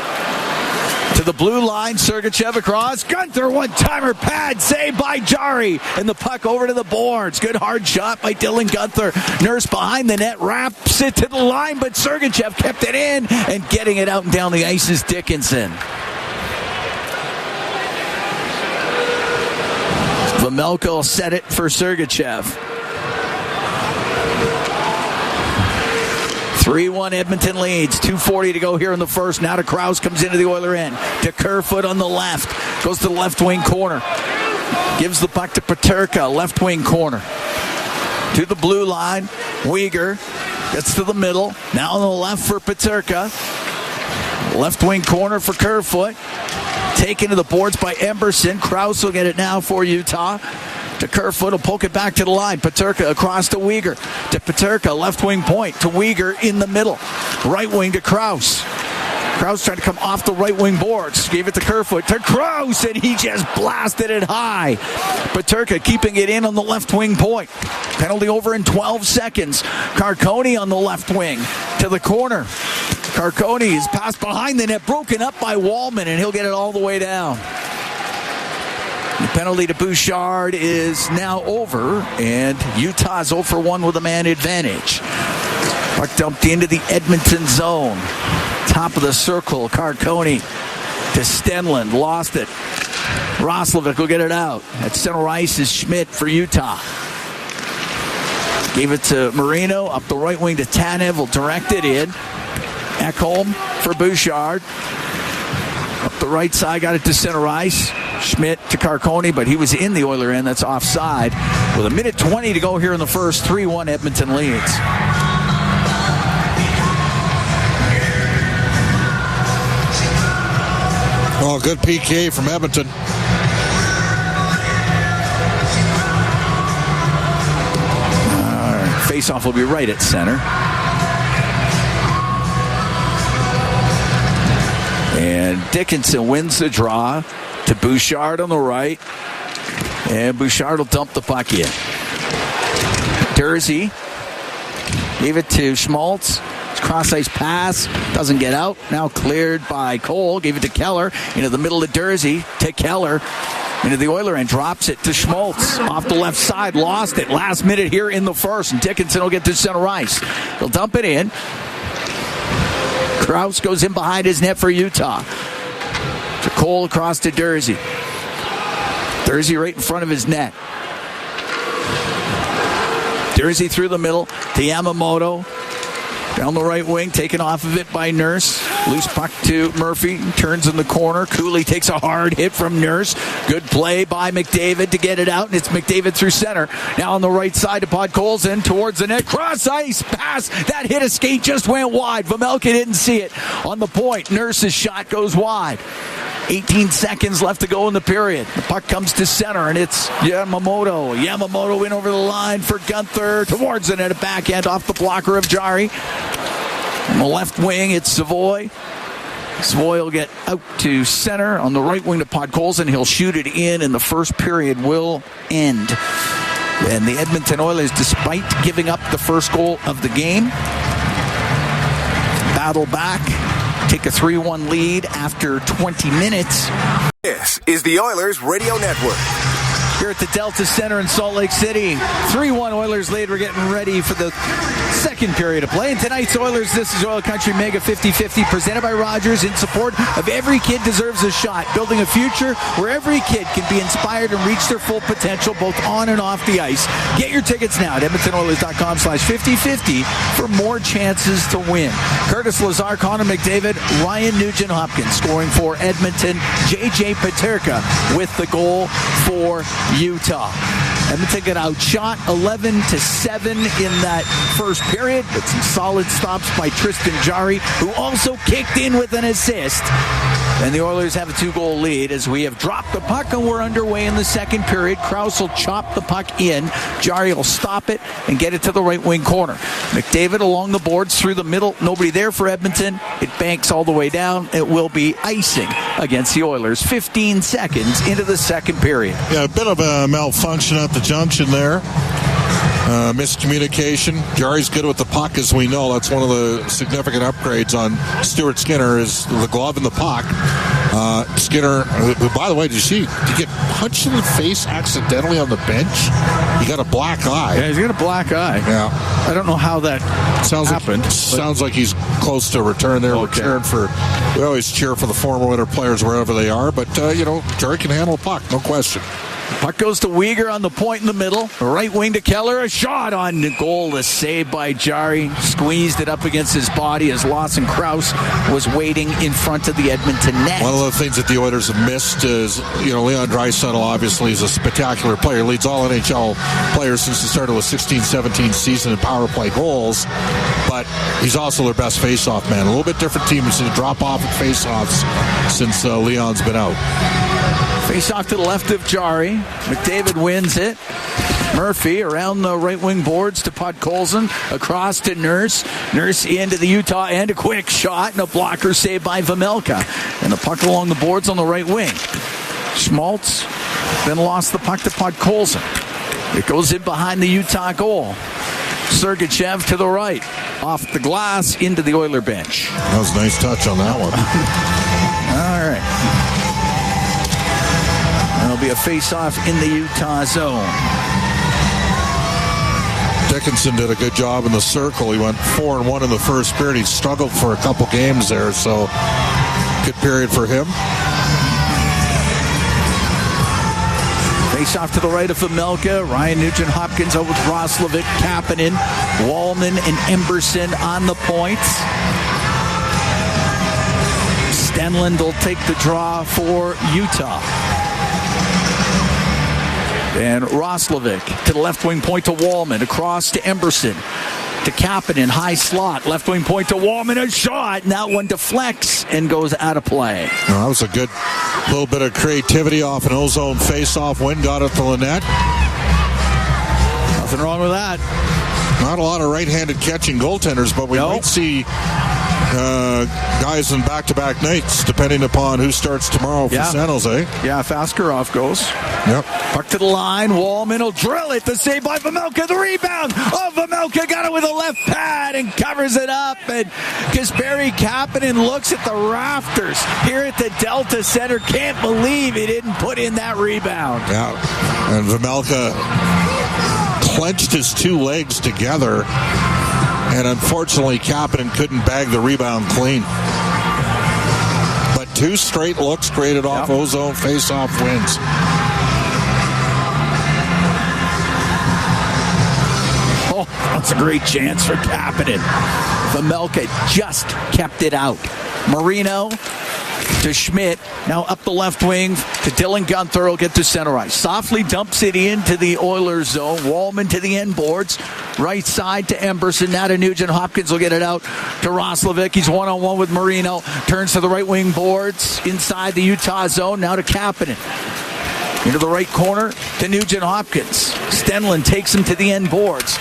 To the blue line, Sergachev across. Gunther, one-timer pad, saved by Jari. And the puck over to the boards. Good hard shot by Dylan Gunther. Nurse behind the net, wraps it to the line, but Sergachev kept it in. And getting it out and down the ice is Dickinson. Familka will set it for Sergachev. 3-1 Edmonton leads. 2:40 to go here in the first. Now to Krause, comes into the Oiler end. To Kerfoot on the left. Goes to the left wing corner. Gives the puck to Peterka, left wing corner. To the blue line. Weegar gets to the middle. Now on the left for Peterka. Left wing corner for Kerfoot. Taken to the boards by Emberson. Krause will get it now for Utah. To Kerfoot, will poke it back to the line. Peterka across to Weegar. To Peterka, left wing point. To Weegar in the middle. Right wing to Krause. Krause tried to come off the right wing boards. Gave it to Kerfoot to Krause, and he just blasted it high. Peterka keeping it in on the left wing point. Penalty over in 12 seconds. Carcone on the left wing to the corner. Carcone is passed behind the net, broken up by Wallman, and he'll get it all the way down. The penalty to Bouchard is now over, and Utah's 0 for 1 with a man advantage. Puck dumped into the Edmonton zone. Top of the circle, Carcone to Stenlund, lost it. Roslovic will get it out. At center ice is Schmidt for Utah. Gave it to Marino, up the right wing to Tanev, will direct it in. Ekholm for Bouchard. Up the right side, got it to center ice. Schmidt to Carcone, but he was in the Oiler end. That's offside. With 1:20 to go here in the first, 3-1 Edmonton leads. Oh, good PK from Edmonton. Face-off will be right at center. And Dickinson wins the draw to Bouchard on the right. And Bouchard will dump the puck in. Dursey gave it to Schmaltz. Cross-ice pass. Doesn't get out. Now cleared by Cole. Gave it to Keller. Into the middle of Dursey. To Keller. Into the Oiler end. Drops it to Schmaltz. Off the left side. Lost it. Last minute here in the first. And Dickinson will get to center ice. He'll dump it in. Krause goes in behind his net for Utah. To Cole across to Dursey. Dursey right in front of his net. Dursey through the middle to Yamamoto. Down the right wing, taken off of it by Nurse. Loose puck to Murphy, turns in the corner. Cooley takes a hard hit from Nurse. Good play by McDavid to get it out, and it's McDavid through center. Now on the right side to Podkolzin, towards the net. Cross ice pass. That hit a skate, just went wide. Vamelka didn't see it. On the point, Nurse's shot goes wide. 18 seconds left to go in the period. The puck comes to center, and it's Yamamoto. Yamamoto in over the line for Gunther. Towards the net, a backhand off the blocker of Jari. On the left wing, it's Savoy. Savoy will get out to center. On the right wing to Podkolzin. He'll shoot it in, and the first period will end. And the Edmonton Oilers, despite giving up the first goal of the game, battle back. Take a 3-1 lead after 20 minutes. This is the Oilers Radio Network. Here at the Delta Center in Salt Lake City. 3-1 Oilers lead. We're getting ready for the second period of play. And tonight's Oilers, This is Oil Country Mega 50-50, presented by Rogers, in support of Every Kid Deserves a Shot, building a future where every kid can be inspired and reach their full potential, both on and off the ice. Get your tickets now at EdmontonOilers.com/50-50 for more chances to win. Curtis Lazar, Connor McDavid, Ryan Nugent-Hopkins scoring for Edmonton. J.J. Peterka with the goal for Utah. Edmonton got outshot 11-7 in that first period, but some solid stops by Tristan Jarry, who also kicked in with an assist. And the Oilers have a 2-goal lead as we have dropped the puck and we're underway in the second period. Krause will chop the puck in. Jarry will stop it and get it to the right wing corner. McDavid along the boards through the middle. Nobody there for Edmonton. It banks all the way down. It will be icing against the Oilers. 15 seconds into the second period. Yeah, a bit of a malfunction at the junction there. Miscommunication. Jarry's good with the puck, as we know. That's one of the significant upgrades on Stuart Skinner, is the glove and the puck. Skinner, who, by the way, did you get punched in the face accidentally on the bench? He got a black eye. Yeah, he's got a black eye. Yeah. I don't know how that happened. Sounds like he's close to return there. Okay. We always cheer for the former winter players wherever they are, but, Jarry can handle a puck, no question. Puck goes to Weegar on the point in the middle. Right wing to Keller. A shot on goal. A save by Jarry. Squeezed it up against his body as Lawson Krause was waiting in front of the Edmonton net. One of the things that the Oilers have missed is, Leon Draisaitl obviously is a spectacular player. Leads all NHL players since the start of the 16-17 season in power play goals. But he's also their best face-off man. A little bit different team. We've seen a drop-off in face-offs since Leon's been out. Face off to the left of Jarry. McDavid wins it. Murphy around the right wing boards to Podkolzin, across to Nurse. Nurse into the Utah end, a quick shot and a blocker saved by Vejmelka. And the puck along the boards on the right wing. Schmaltz then lost the puck to Podkolzin. It goes in behind the Utah goal. Sergachev to the right. Off the glass into the Oiler bench. That was a nice touch on that one. All right. There'll be a face-off in the Utah zone. Dickinson did a good job in the circle. He went 4-1 in the first period. He struggled for a couple games there, so good period for him. Face off to the right of Vejmelka. Ryan Nugent-Hopkins out with Roslovic, Kapanen, Wallman, and Emberson on the points. Stenlund will take the draw for Utah. And Roslovic to the left wing point to Wallman. Across to Emberson. To Kapanen, high slot. Left wing point to Wallman, a shot. And that one deflects and goes out of play. Well, that was a good little bit of creativity off an ozone face-off win. Got it to Lynette. Nothing wrong with that. Not a lot of right-handed catching goaltenders, but we might see guys in back-to-back nights, depending upon who starts tomorrow for San Jose. Yeah, if Askarov goes. Yep. Puck to the line. Wallman will drill it. The save by Vejmelka. The rebound. Oh, Vejmelka got it with a left pad and covers it up. And Kasperi Kapanen looks at the rafters here at the Delta Center. Can't believe he didn't put in that rebound. Yeah. And Vejmelka clenched his two legs together. And unfortunately, Kapanen couldn't bag the rebound clean. But two straight looks created off ozone face-off wins. Oh, that's a great chance for Kapanen. Vejmelka just kept it out. Marino to Schmidt. Now up the left wing to Dylan Gunther. Will get to center ice. Softly dumps it into the Oilers zone. Wallman to the end boards. Right side to Emberson. Now to Nugent. Hopkins will get it out to Roslovic. He's one-on-one with Marino. Turns to the right wing boards inside the Utah zone. Now to Kapanen. Into the right corner to Nugent Hopkins. Stenlund takes him to the end boards.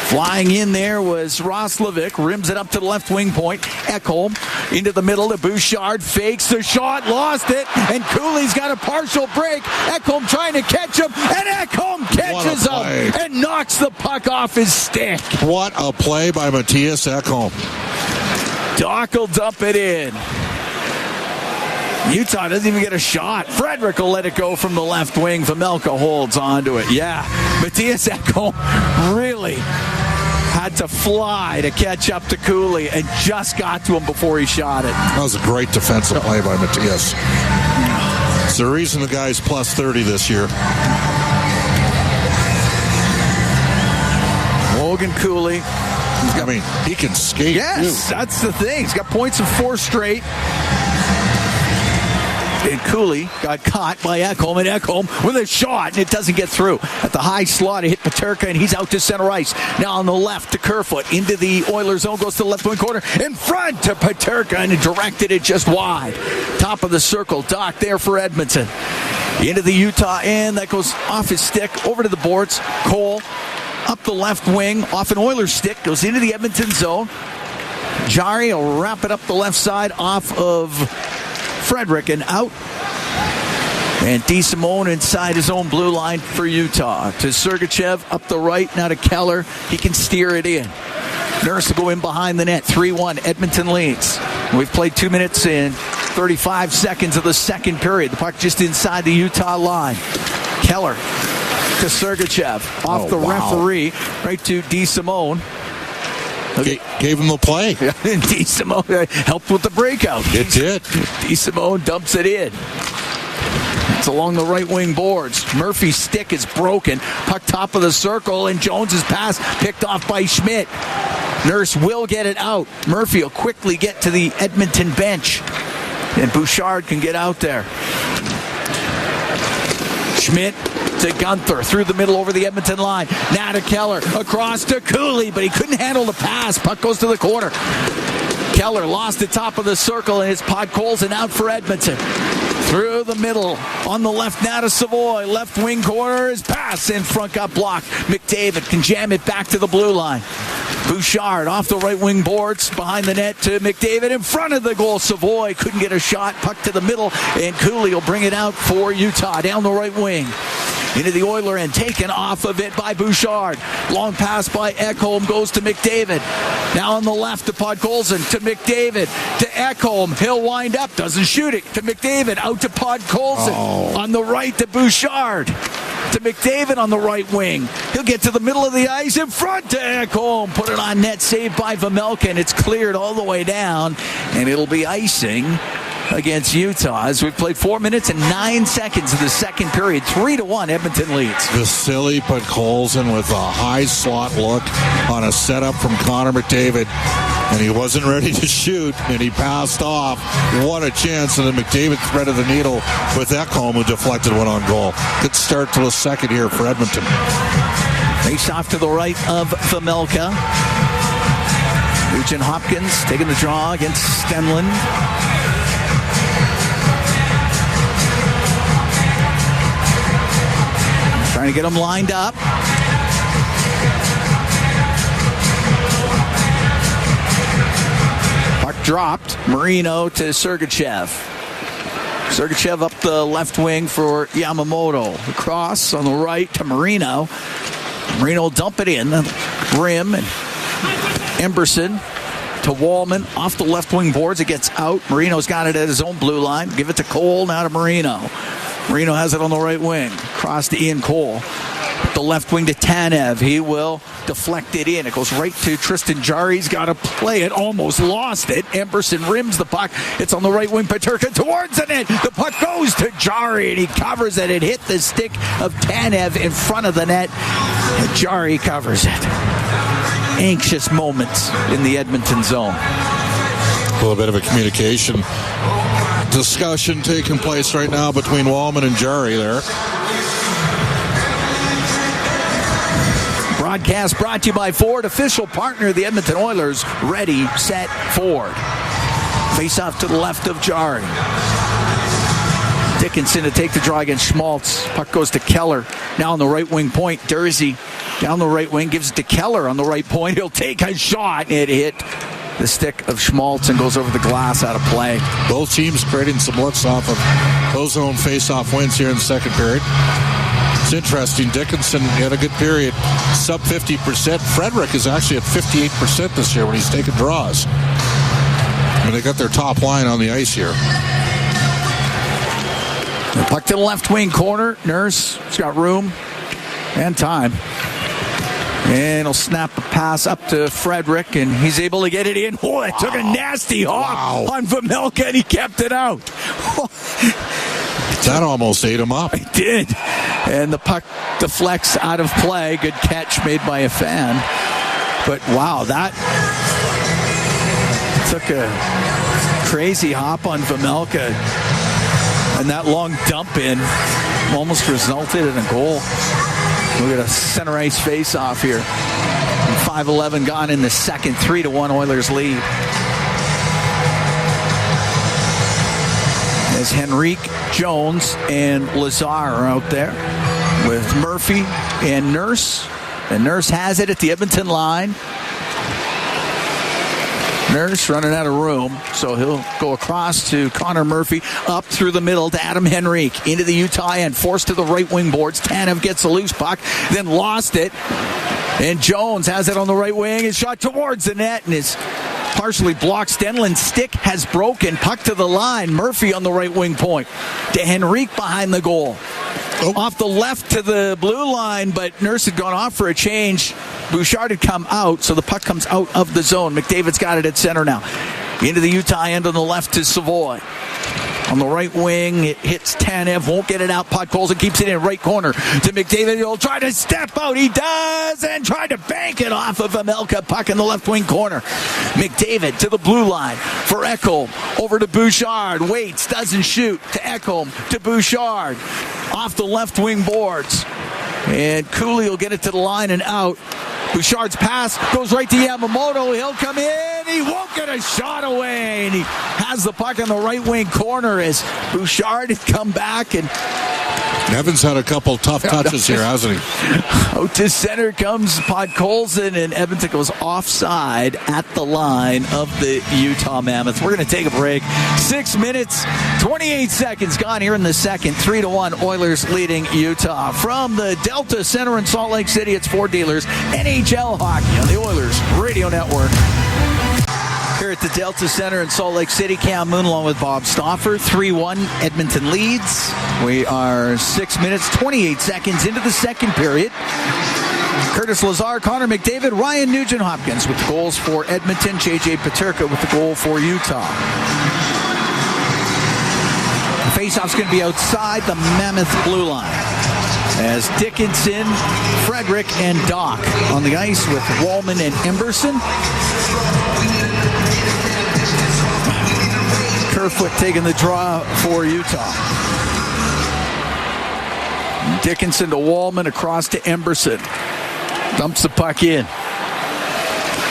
Flying in there was Roslovic. Rims it up to the left wing point. Ekholm into the middle to Bouchard. Fakes the shot. Lost it. And Cooley's got a partial break. Ekholm trying to catch him. And Ekholm catches him and knocks the puck off his stick. What a play by Matthias Ekholm. Doc will dump it in. Utah doesn't even get a shot. Frederick will let it go from the left wing. Vejmelka holds on to it. Yeah, Matthias Ekholm really had to fly to catch up to Cooley and just got to him before he shot it. That was a great defensive play by Matthias. It's the reason the guy's plus 30 this year. Logan Cooley. I mean, he can skate. Yes, too. That's the thing. He's got points in 4 straight. And Cooley got caught by Ekholm, and Ekholm with a shot, and it doesn't get through. At the high slot, it hit Peterka, and he's out to center ice. Now on the left to Kerfoot, into the Oilers zone, goes to the left wing corner, in front to Peterka, and directed it just wide. Top of the circle, Doc there for Edmonton. Into the Utah end, that goes off his stick, over to the boards. Cole up the left wing, off an Oilers stick, goes into the Edmonton zone. Jari will wrap it up the left side off of Frederick and out. And DeSimone inside his own blue line for Utah. To Sergachev up the right, now to Keller. He can steer it in. Nurse will go in behind the net. 3-1, Edmonton leads. We've played 2 minutes and 35 seconds of the second period. The puck just inside the Utah line. Keller to Sergachev. Off the referee, right to DeSimone. Gave him the play. And DeSimone helped with the breakout. It did. DeSimone dumps it in. It's along the right wing boards. Murphy's stick is broken. Puck top of the circle, and Jones's pass picked off by Schmidt. Nurse will get it out. Murphy will quickly get to the Edmonton bench. And Bouchard can get out there. Schmidt to Gunther, through the middle over the Edmonton line. Now to Keller, across to Cooley, but he couldn't handle the pass. Puck goes to the corner. Keller lost the top of the circle, and it's Podkolzin out for Edmonton. through the middle on the left now to Savoy. Left wing corner is pass in front, got blocked. McDavid can jam it back to the blue line. Bouchard off the right wing boards behind the net to McDavid in front of the goal. Savoy couldn't get a shot. Puck to the middle, and Cooley will bring it out for Utah down the right wing. Into the Oiler end, taken off of it by Bouchard. Long pass by Ekholm goes to McDavid. Now on the left to Podkolzin, to McDavid, to Ekholm. He'll wind up, doesn't shoot it. To McDavid, out to Podkolzin. On the right to Bouchard. To McDavid on the right wing. He'll get to the middle of the ice in front to Ekholm. Put it on net, saved by Vejmelka, and it's cleared all the way down. And it'll be icing against Utah as we've played 4 minutes and 9 seconds of the second period. 3-1 Edmonton leads. Vasily Podkolzin with a high slot look on a setup from Connor McDavid, and he wasn't ready to shoot, and he passed off. What a chance, and then McDavid threaded the needle with Ekholm, who deflected one on goal. Good start to the second here for Edmonton. Face off to the right of Vejmelka. Nugent Hopkins taking the draw against Stenlund. Trying to get him lined up. Puck dropped. Marino to Sergachev. Sergachev up the left wing for Yamamoto. Across on the right to Marino. Marino will dump it in. Rim and Emberson to Wallman. Off the left wing boards. It gets out. Marino's got it at his own blue line. Give it to Cole. Now to Marino. Marino has it on the right wing. Cross to Ian Cole. The left wing to Tanev. He will deflect it in. It goes right to Tristan Jarry. He's got to play it. Almost lost it. Emberson rims the puck. It's on the right wing. Peterka towards the net. The puck goes to Jarry, and he covers it. It hit the stick of Tanev in front of the net. And Jarry covers it. Anxious moments in the Edmonton zone. A little bit of a communication discussion taking place right now between Wallman and Jarry there. Broadcast brought to you by Ford, official partner of the Edmonton Oilers. Ready, set, Ford. Face off to the left of Jarry. Dickinson to take the draw against Schmaltz. Puck goes to Keller. Now on the right wing point, Dursey down the right wing, gives it to Keller on the right point. He'll take a shot. It hit the stick of Schmaltz and goes over the glass, out of play. Both teams creating some looks off of those own face-off wins here in the second period. It's interesting. Dickinson had a good period, sub 50%. Frederick is actually at 58% this year when he's taking draws. And they got their top line on the ice here. The puck to the left wing corner. Nurse has got room and time. And he'll snap a pass up to Frederick, and he's able to get it in. Oh, it took a nasty hop on Vejmelka, and he kept it out. That almost ate him up. It did. And the puck deflects out of play. Good catch made by a fan. But, wow, that took a crazy hop on Vejmelka. And that long dump in almost resulted in a goal. Look at a center ice face-off here. 5:11 gone in the second. 3-1 Oilers lead. As Henrique, Jones, and Lazar are out there with Murphy and Nurse. And Nurse has it at the Edmonton line. Nurse running out of room, so he'll go across to Connor Murphy, up through the middle to Adam Henrique, into the Utah end, forced to the right wing boards. Tanev gets a loose puck, then lost it, and Jones has it on the right wing. His shot towards the net, and is partially blocked. Stenlund's stick has broken. Puck to the line. Murphy on the right wing point to Henrique behind the goal. Off the left to the blue line, but Nurse had gone off for a change. Bouchard had come out, so the puck comes out of the zone. McDavid's got it at center now. Into the Utah end on the left to Savoy. On the right wing, it hits Tanev, won't get it out. Podkolzin keeps it in right corner to McDavid. He'll try to step out. He does, and tried to bank it off of Vejmelka. Puck in the left wing corner. McDavid to the blue line for Ekholm. Over to Bouchard. Waits, doesn't shoot. To Ekholm, to Bouchard. Off the left wing boards. And Cooley will get it to the line and out. Bouchard's pass goes right to Yamamoto. He'll come in. and he won't get a shot away. And he has the puck on the right wing corner as Bouchard had come back. And Evans had a couple tough touches here, hasn't he? out to center comes Podkolzin, and Edmonton goes offside at the line of the Utah Mammoth. We're going to take a break. 6 minutes, 28 seconds gone here in the second. 3-1 Oilers leading Utah. From the Delta Center in Salt Lake City, it's Ford Dealers NHL Hockey on the Oilers Radio Network. Here at the Delta Center in Salt Lake City, Cam Moon along with Bob Stauffer. 3-1 Edmonton leads. We are 6 minutes, 28 seconds into the second period. Curtis Lazar, Connor McDavid, Ryan Nugent-Hopkins with the goals for Edmonton. J.J. Peterka with the goal for Utah. The faceoff's going to be outside the Mammoth blue line, as Dickinson, Frederick, and Doc on the ice with Wallman and Emberson. Kerfoot taking the draw for Utah. Dickinson to Wallman, across to Emberson. Dumps the puck in.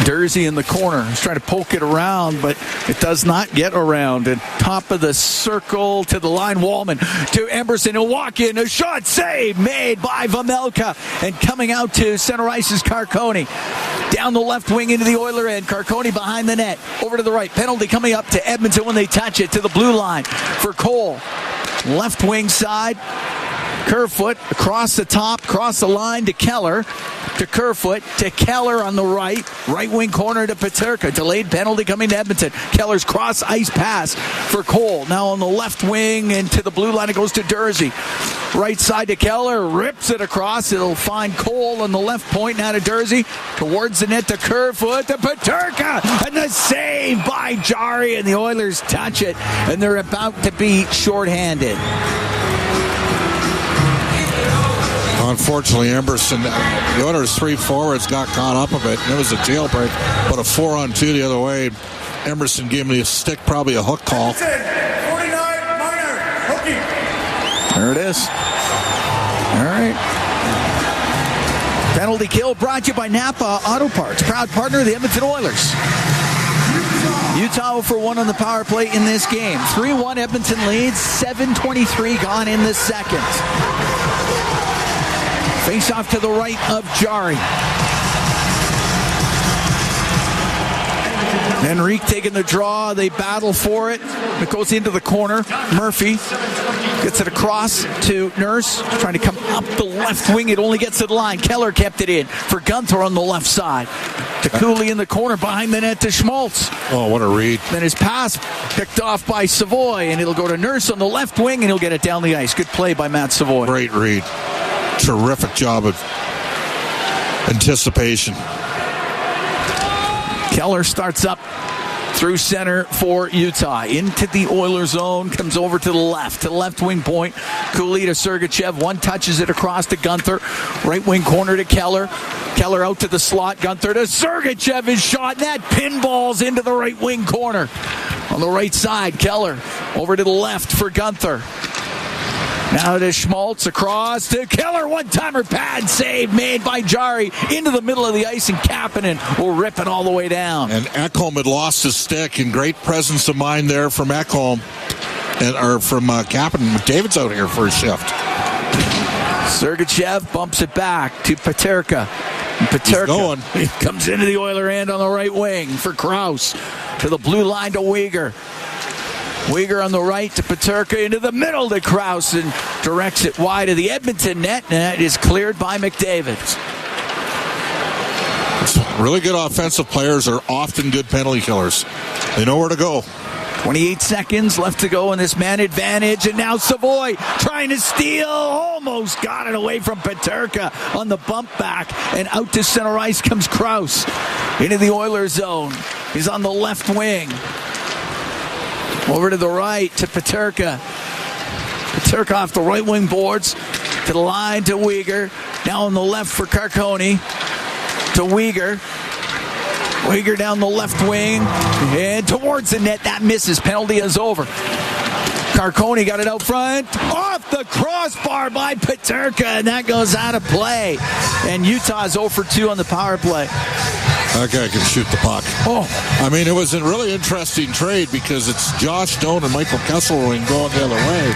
Dursey in the corner. He's trying to poke it around, but it does not get around. And top of the circle to the line, Wallman to Emberson. He'll walk in. A shot save made by Vamelka. And coming out to center ice is Carcone. Down the left wing into the Oiler end. Carcone behind the net. Over to the right. Penalty coming up to Edmonton when they touch it to the blue line for Cole. Left wing side. Kerfoot across the top, across the line to Keller, to Kerfoot, to Keller on the right wing corner to Peterka. Delayed penalty coming to Edmonton. Keller's cross ice pass for Cole. Now on the left wing and to the blue line it goes to Dursey. Right side to Keller, rips it across. It'll find Cole on the left point, now to Dursey. Towards the net to Kerfoot, to Peterka, and the save by Jari, and the Oilers touch it, and they're about to be shorthanded. Unfortunately, Emberson, the Oilers' three forwards got caught up a bit. It was a jailbreak, but a 4-on-2 the other way. Emberson gave me a stick, probably a hook call. 49 minor hooking. There it is. All right. Penalty kill brought to you by Napa Auto Parts, proud partner of the Edmonton Oilers. Utah for 1 on the power play in this game. 3-1 Edmonton leads, 7:23 gone in the second. Face off to the right of Jari. Henrique taking the draw. They battle for it. It goes into the corner. Murphy gets it across to Nurse. Trying to come up the left wing. It only gets to the line. Keller kept it in for Gunther on the left side. To Cooley in the corner behind the net to Schmaltz. Oh, what a read. Then his pass picked off by Savoy, and it'll go to Nurse on the left wing, and he'll get it down the ice. Good play by Matt Savoy. Great read. Terrific job of anticipation. Keller starts up through center for Utah. Into the Oilers zone, comes over to the left wing point. Cooley to Sergachev. One touches it across to Gunther. Right wing corner to Keller. Keller out to the slot. Gunther to Sergachev. His shot. And that pinballs into the right wing corner. On the right side, Keller over to the left for Gunther. Now to Schmaltz, across to Keller. One-timer pad save made by Jari into the middle of the ice, and Kapanen will rip it all the way down. And Ekholm had lost his stick, and great presence of mind there from Ekholm, or from Kapanen. McDavid's out here for a shift. Sergachev bumps it back to Peterka. Peterka comes into the Oiler end on the right wing for Krause. To the blue line to Weegar. Weegar on the right to Peterka, into the middle to Krause, and directs it wide of the Edmonton net, and that is cleared by McDavid. Really good offensive players are often good penalty killers. They know where to go. 28 seconds left to go in this man advantage, and now Savoy trying to steal, almost got it away from Peterka on the bump back, and out to center ice comes Krause into the Oilers zone. He's on the left wing. Over to the right to Peterka. Peterka off the right wing boards. To the line to Weegar. Now on the left for Carcone. To Weegar. Weegar down the left wing. And towards the net. That misses. Penalty is over. Carcone got it out front. Off the crossbar by Peterka. And that goes out of play. And Utah's 0 for 2 on the power play. That guy can shoot the puck. Oh. I mean, it was a really interesting trade because it's Josh Stone and Michael Kesselring going the other way.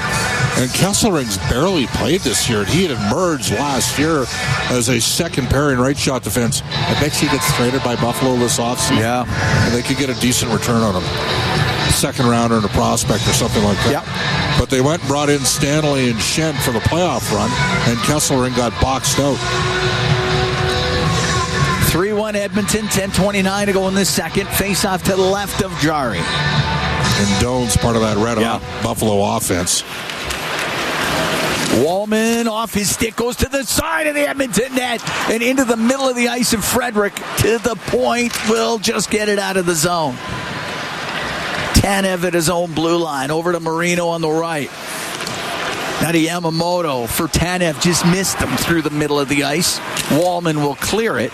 And Kesselring's barely played this year. He had emerged last year as a second pairing right shot defense. I bet he gets traded by Buffalo this offseason. Yeah. And they could get a decent return on him. Second rounder and a prospect or something like that. Yep. But they went and brought in Stanley and Schenn for the playoff run, and Kesselring got boxed out. 3-1 Edmonton, 10:29 to go in this second. Face off to the left of Jari. And Doan's part of that red-hot Buffalo offense. Wallman off his stick, goes to the side of the Edmonton net and into the middle of the ice of Frederick to the point. Will just get it out of the zone. Tanev at his own blue line. Over to Marino on the right. Now to Yamamoto for Tanev. Just missed him through the middle of the ice. Wallman will clear it.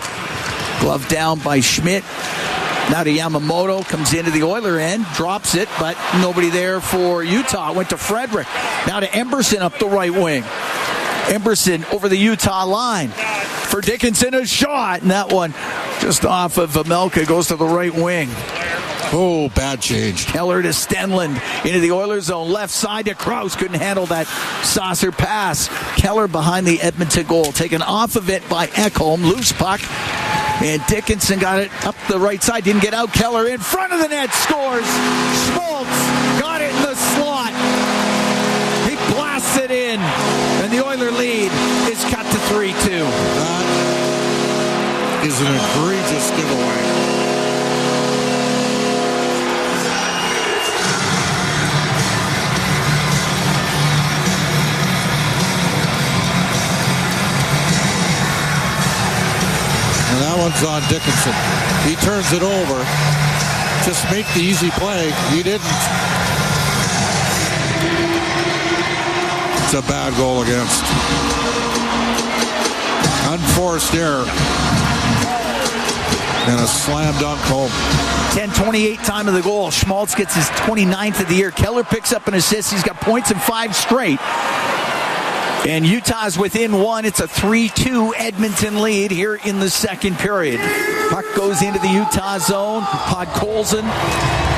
Glove down by Schmidt. Now to Yamamoto. Comes into the Oiler end. Drops it, but nobody there for Utah. Went to Frederick. Now to Emberson up the right wing. Emberson over the Utah line. For Dickinson, a shot. And that one just off of Vamelka goes to the right wing. Oh, bad change. Keller to Stenlund into the Oilers zone. Left side to Krause. Couldn't handle that saucer pass. Keller behind the Edmonton goal. Taken off of it by Ekholm. Loose puck. And Dickinson got it up the right side. Didn't get out. Keller in front of the net. Scores. Schmaltz got it in the slot. He blasts it in. And the Oiler lead is cut to 3-2. That is an egregious giveaway. That one's on Dickinson. He turns it over. Just make the easy play. He didn't. It's a bad goal against. Unforced error. And a slam dunk home. 10:28 time of the goal. Schmaltz gets his 29th of the year. Keller picks up an assist. He's got points in 5 straight. And Utah's within 1. It's a 3-2 Edmonton lead here in the second period. Puck goes into the Utah zone. Podkolzin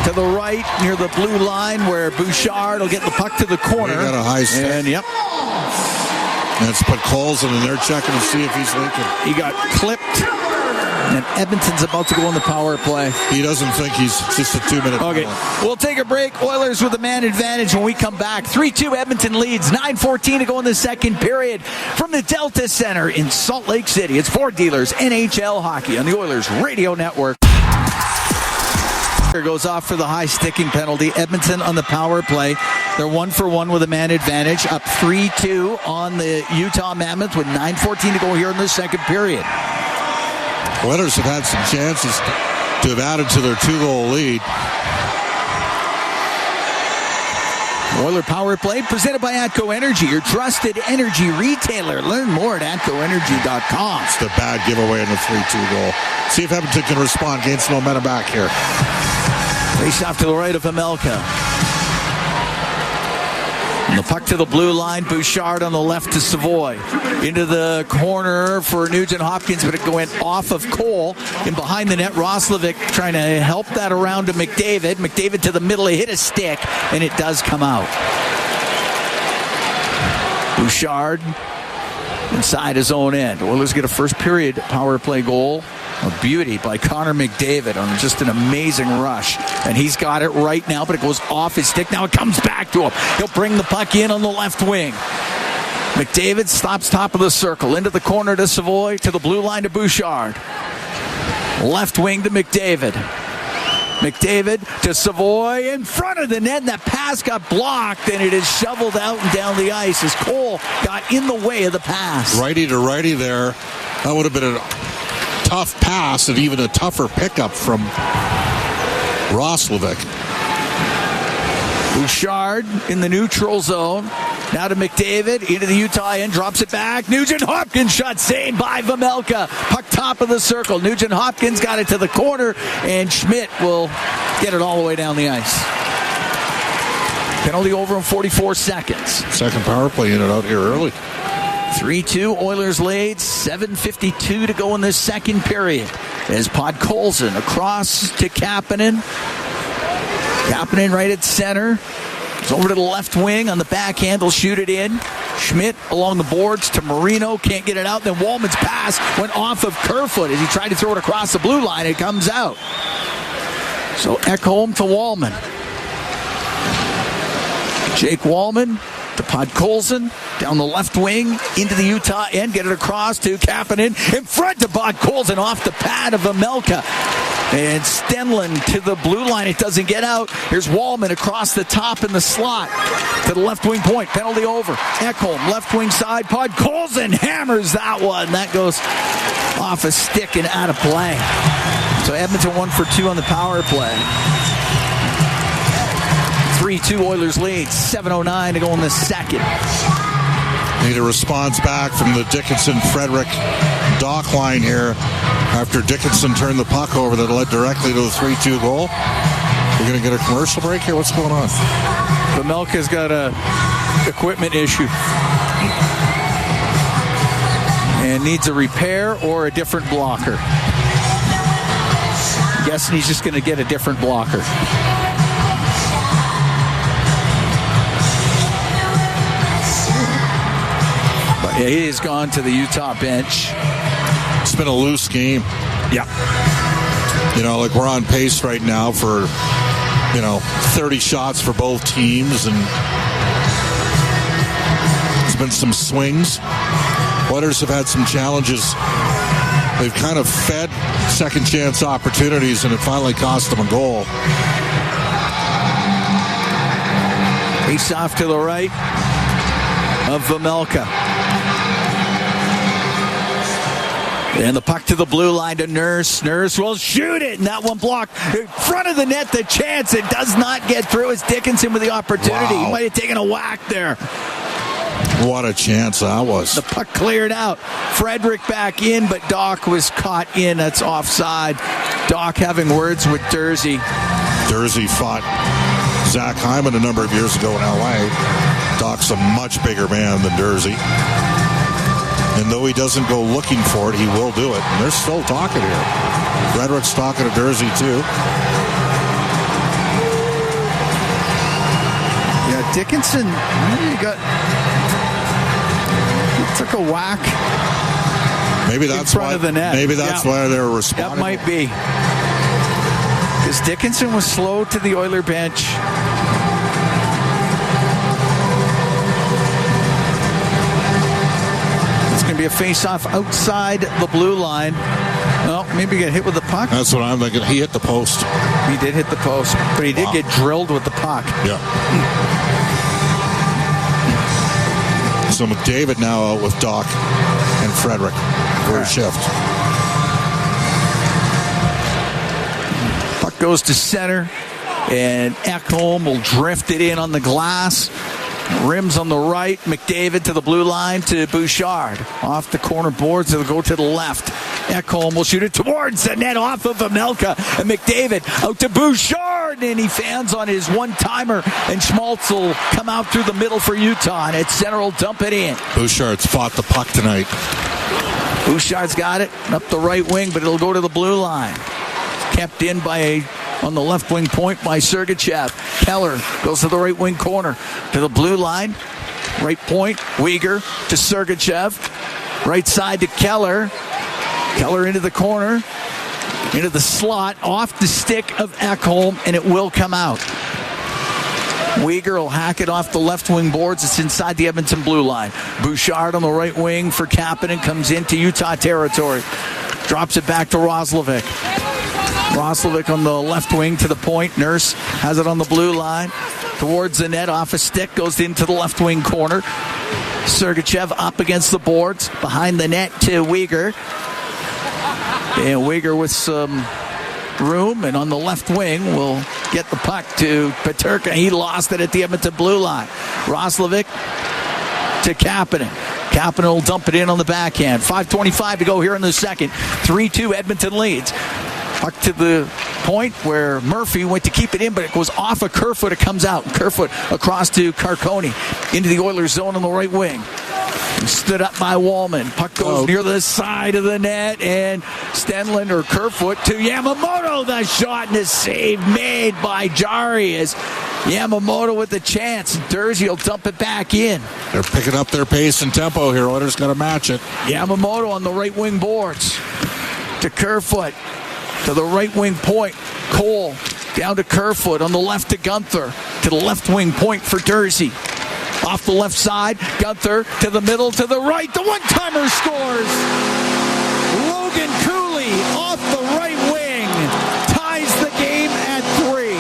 to the right near the blue line where Bouchard will get the puck to the corner. He got a high stick. And yep. That's Podkolzin, and they're checking to see if he's leaking. He got clipped. And Edmonton's about to go on the power play. He doesn't think he's just a 2-minute Okay, we'll take a break. Oilers with a man advantage when we come back. 3-2 Edmonton leads. 9:14 to go in the second period from the Delta Center in Salt Lake City. It's Ford Dealers NHL Hockey on the Oilers Radio Network. Goes off for the high sticking penalty. Edmonton on the power play. They're 1-for-1 with a man advantage. Up 3-2 on the Utah Mammoth with 9:14 to go here in the second period. Oilers have had some chances to have added to their 2-goal lead. Oiler power play presented by Atco Energy, your trusted energy retailer. Learn more at atcoenergy.com. It's the bad giveaway in the 3-2 goal. See if Edmonton can respond. Gains the momentum back here. Face off to the right of Vamelka. And the puck to the blue line. Bouchard on the left to Savoy. Into the corner for Nugent Hopkins, but it went off of Cole. And behind the net, Roslovic trying to help that around to McDavid. McDavid to the middle. He hit a stick, and it does come out. Bouchard inside his own end. Oilers get a first period power play goal. A beauty by Connor McDavid on just an amazing rush. And he's got it right now, but it goes off his stick. Now it comes back to him. He'll bring the puck in on the left wing. McDavid stops top of the circle. Into the corner to Savoy. To the blue line to Bouchard. Left wing to McDavid. McDavid to Savoy in front of the net. And that pass got blocked, and it is shoveled out and down the ice as Cole got in the way of the pass. Righty to righty there. That would have been a tough pass and even a tougher pickup from Roslovic. Bouchard in the neutral zone. Now to McDavid into the Utah end. Drops it back. Nugent Hopkins shot saved by Vamelka. Puck top of the circle. Nugent Hopkins got it to the corner, and Schmidt will get it all the way down the ice. Penalty over in 44 seconds. Second power play unit out here early. 3-2 Oilers lead. 7:52 to go in this second period. As Podkolzin across to Kapanen. Kapanen right at center. It's over to the left wing on the backhand. They'll shoot it in. Schmidt along the boards to Marino. Can't get it out. Then Wallman's pass went off of Kerfoot as he tried to throw it across the blue line. It comes out. So Ekholm to Wallman. Jake Wallman to Podkolzin. Down the left wing into the Utah end. Get it across to Kapanen. In front to Podkolzin off the pad of Amelka. And Stenlund to the blue line. It doesn't get out. Here's Wallman across the top in the slot to the left wing point. Penalty over. Ekholm, left wing side. Podkolzin hammers that one. That goes off a stick and out of play. So Edmonton 1 for 2 on the power play. 3-2 Oilers lead. 7:09 to go in the second. Need a response back from the Dickinson-Frederick dock line here after Dickinson turned the puck over that led directly to the 3-2 goal. We're going to get a commercial break here. What's going on? Amelka's got a equipment issue and needs a repair or a different blocker. I'm guessing he's just going to get a different blocker. Yeah, he has gone to the Utah bench. It's been a loose game. Yeah. You know, like we're on pace right now for, 30 shots for both teams, and there's been some swings. Oilers have had some challenges. They've kind of fed second chance opportunities, and it finally cost them a goal. Face off to the right of Vejmelka. And the puck to the blue line to Nurse. Nurse will shoot it, and that one blocked in front of the net. The chance, it does not get through. It's Dickinson with the opportunity. Wow. He might have taken a whack there. What a chance that was. The puck cleared out. Frederick back in, but Doc was caught in. That's offside. Doc having words with Dursey. Dursey fought Zach Hyman a number of years ago in L.A. Doc's a much bigger man than Dursey. And though he doesn't go looking for it, he will do it. And they're still talking here. Frederick's talking to Dursey, too. Yeah, Dickinson, he took a whack. Maybe that's why. The net. Maybe that's why they're responding. That might be. Because Dickinson was slow to the Oiler bench. Going to be a face-off outside the blue line. Well, maybe he got hit with the puck. That's what I'm thinking. He hit the post. He did hit the post, but he did get drilled with the puck. Yeah. So McDavid now out with Doc and Frederick for a shift. Puck goes to center, and Ekholm will drift it in on the glass. Rims on the right, McDavid to the blue line to Bouchard. Off the corner boards, it'll go to the left. Ekholm will shoot it towards the net off of Amelka. And McDavid out to Bouchard, and he fans on his one-timer. And Schmaltz will come out through the middle for Utah, and at center will dump it in. Bouchard's fought the puck tonight. Bouchard's got it up the right wing, but it'll go to the blue line. Kept in on the left wing point by Sergachev. Keller goes to the right wing corner to the blue line. Right point, Uyghur to Sergachev. Right side to Keller. Keller into the corner, into the slot, off the stick of Ekholm, and it will come out. Uyghur will hack it off the left wing boards. It's inside the Edmonton blue line. Bouchard on the right wing for Kapanen, comes into Utah territory. Drops it back to Roslovic. Roslovic on the left wing to the point. Nurse has it on the blue line. Towards the net, off a stick, goes into the left wing corner. Sergachev up against the boards. Behind the net to Uyghur. And Uyghur with some room, and on the left wing will get the puck to Peterka. He lost it at the Edmonton blue line. Roslovic to Kapanen. Kapanen will dump it in on the backhand. 5:25 to go here in the second. 3-2 Edmonton leads. Puck to the point where Murphy went to keep it in, but it goes off of Kerfoot. It comes out. Kerfoot across to Carcone into the Oilers zone on the right wing. Stood up by Wallman. Puck goes near the side of the net, and Stenlund or Kerfoot to Yamamoto. The shot and a save made by Jari as Yamamoto with the chance. Durzi will dump it back in. They're picking up their pace and tempo here. Oilers got to match it. Yamamoto on the right wing boards to Kerfoot to the right wing point. Cole down to Kerfoot on the left to Gunther to the left wing point for Durzi. Off the left side, Gunther to the middle, to the right. The one-timer scores. Logan Cooley off the right wing ties the game at 3.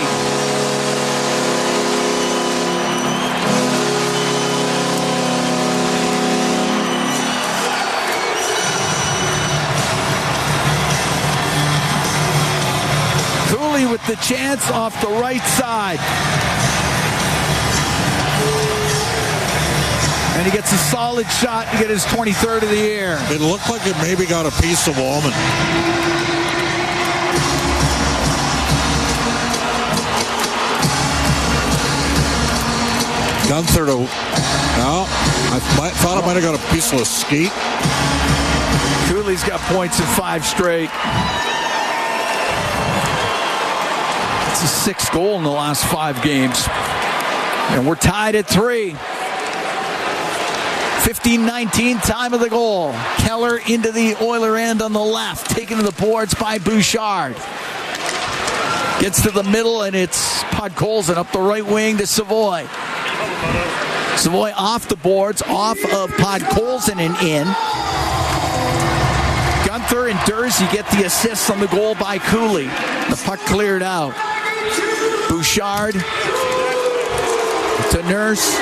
Cooley with the chance off the right side. And he gets a solid shot to get his 23rd of the year. It looked like it maybe got a piece of Wallman. Gunther to... No, I thought it might have got a piece of a skate. Cooley's got points in 5 straight. It's his 6th goal in the last 5 games. And we're tied at 3. 15-19, time of the goal. Keller into the Oiler end on the left, taken to the boards by Bouchard. Gets to the middle, and it's Podkolzin up the right wing to Savoy. Savoy off the boards, off of Podkolzin and in. Gunther and Durzi get the assists on the goal by Cooley. The puck cleared out. Bouchard to Nurse.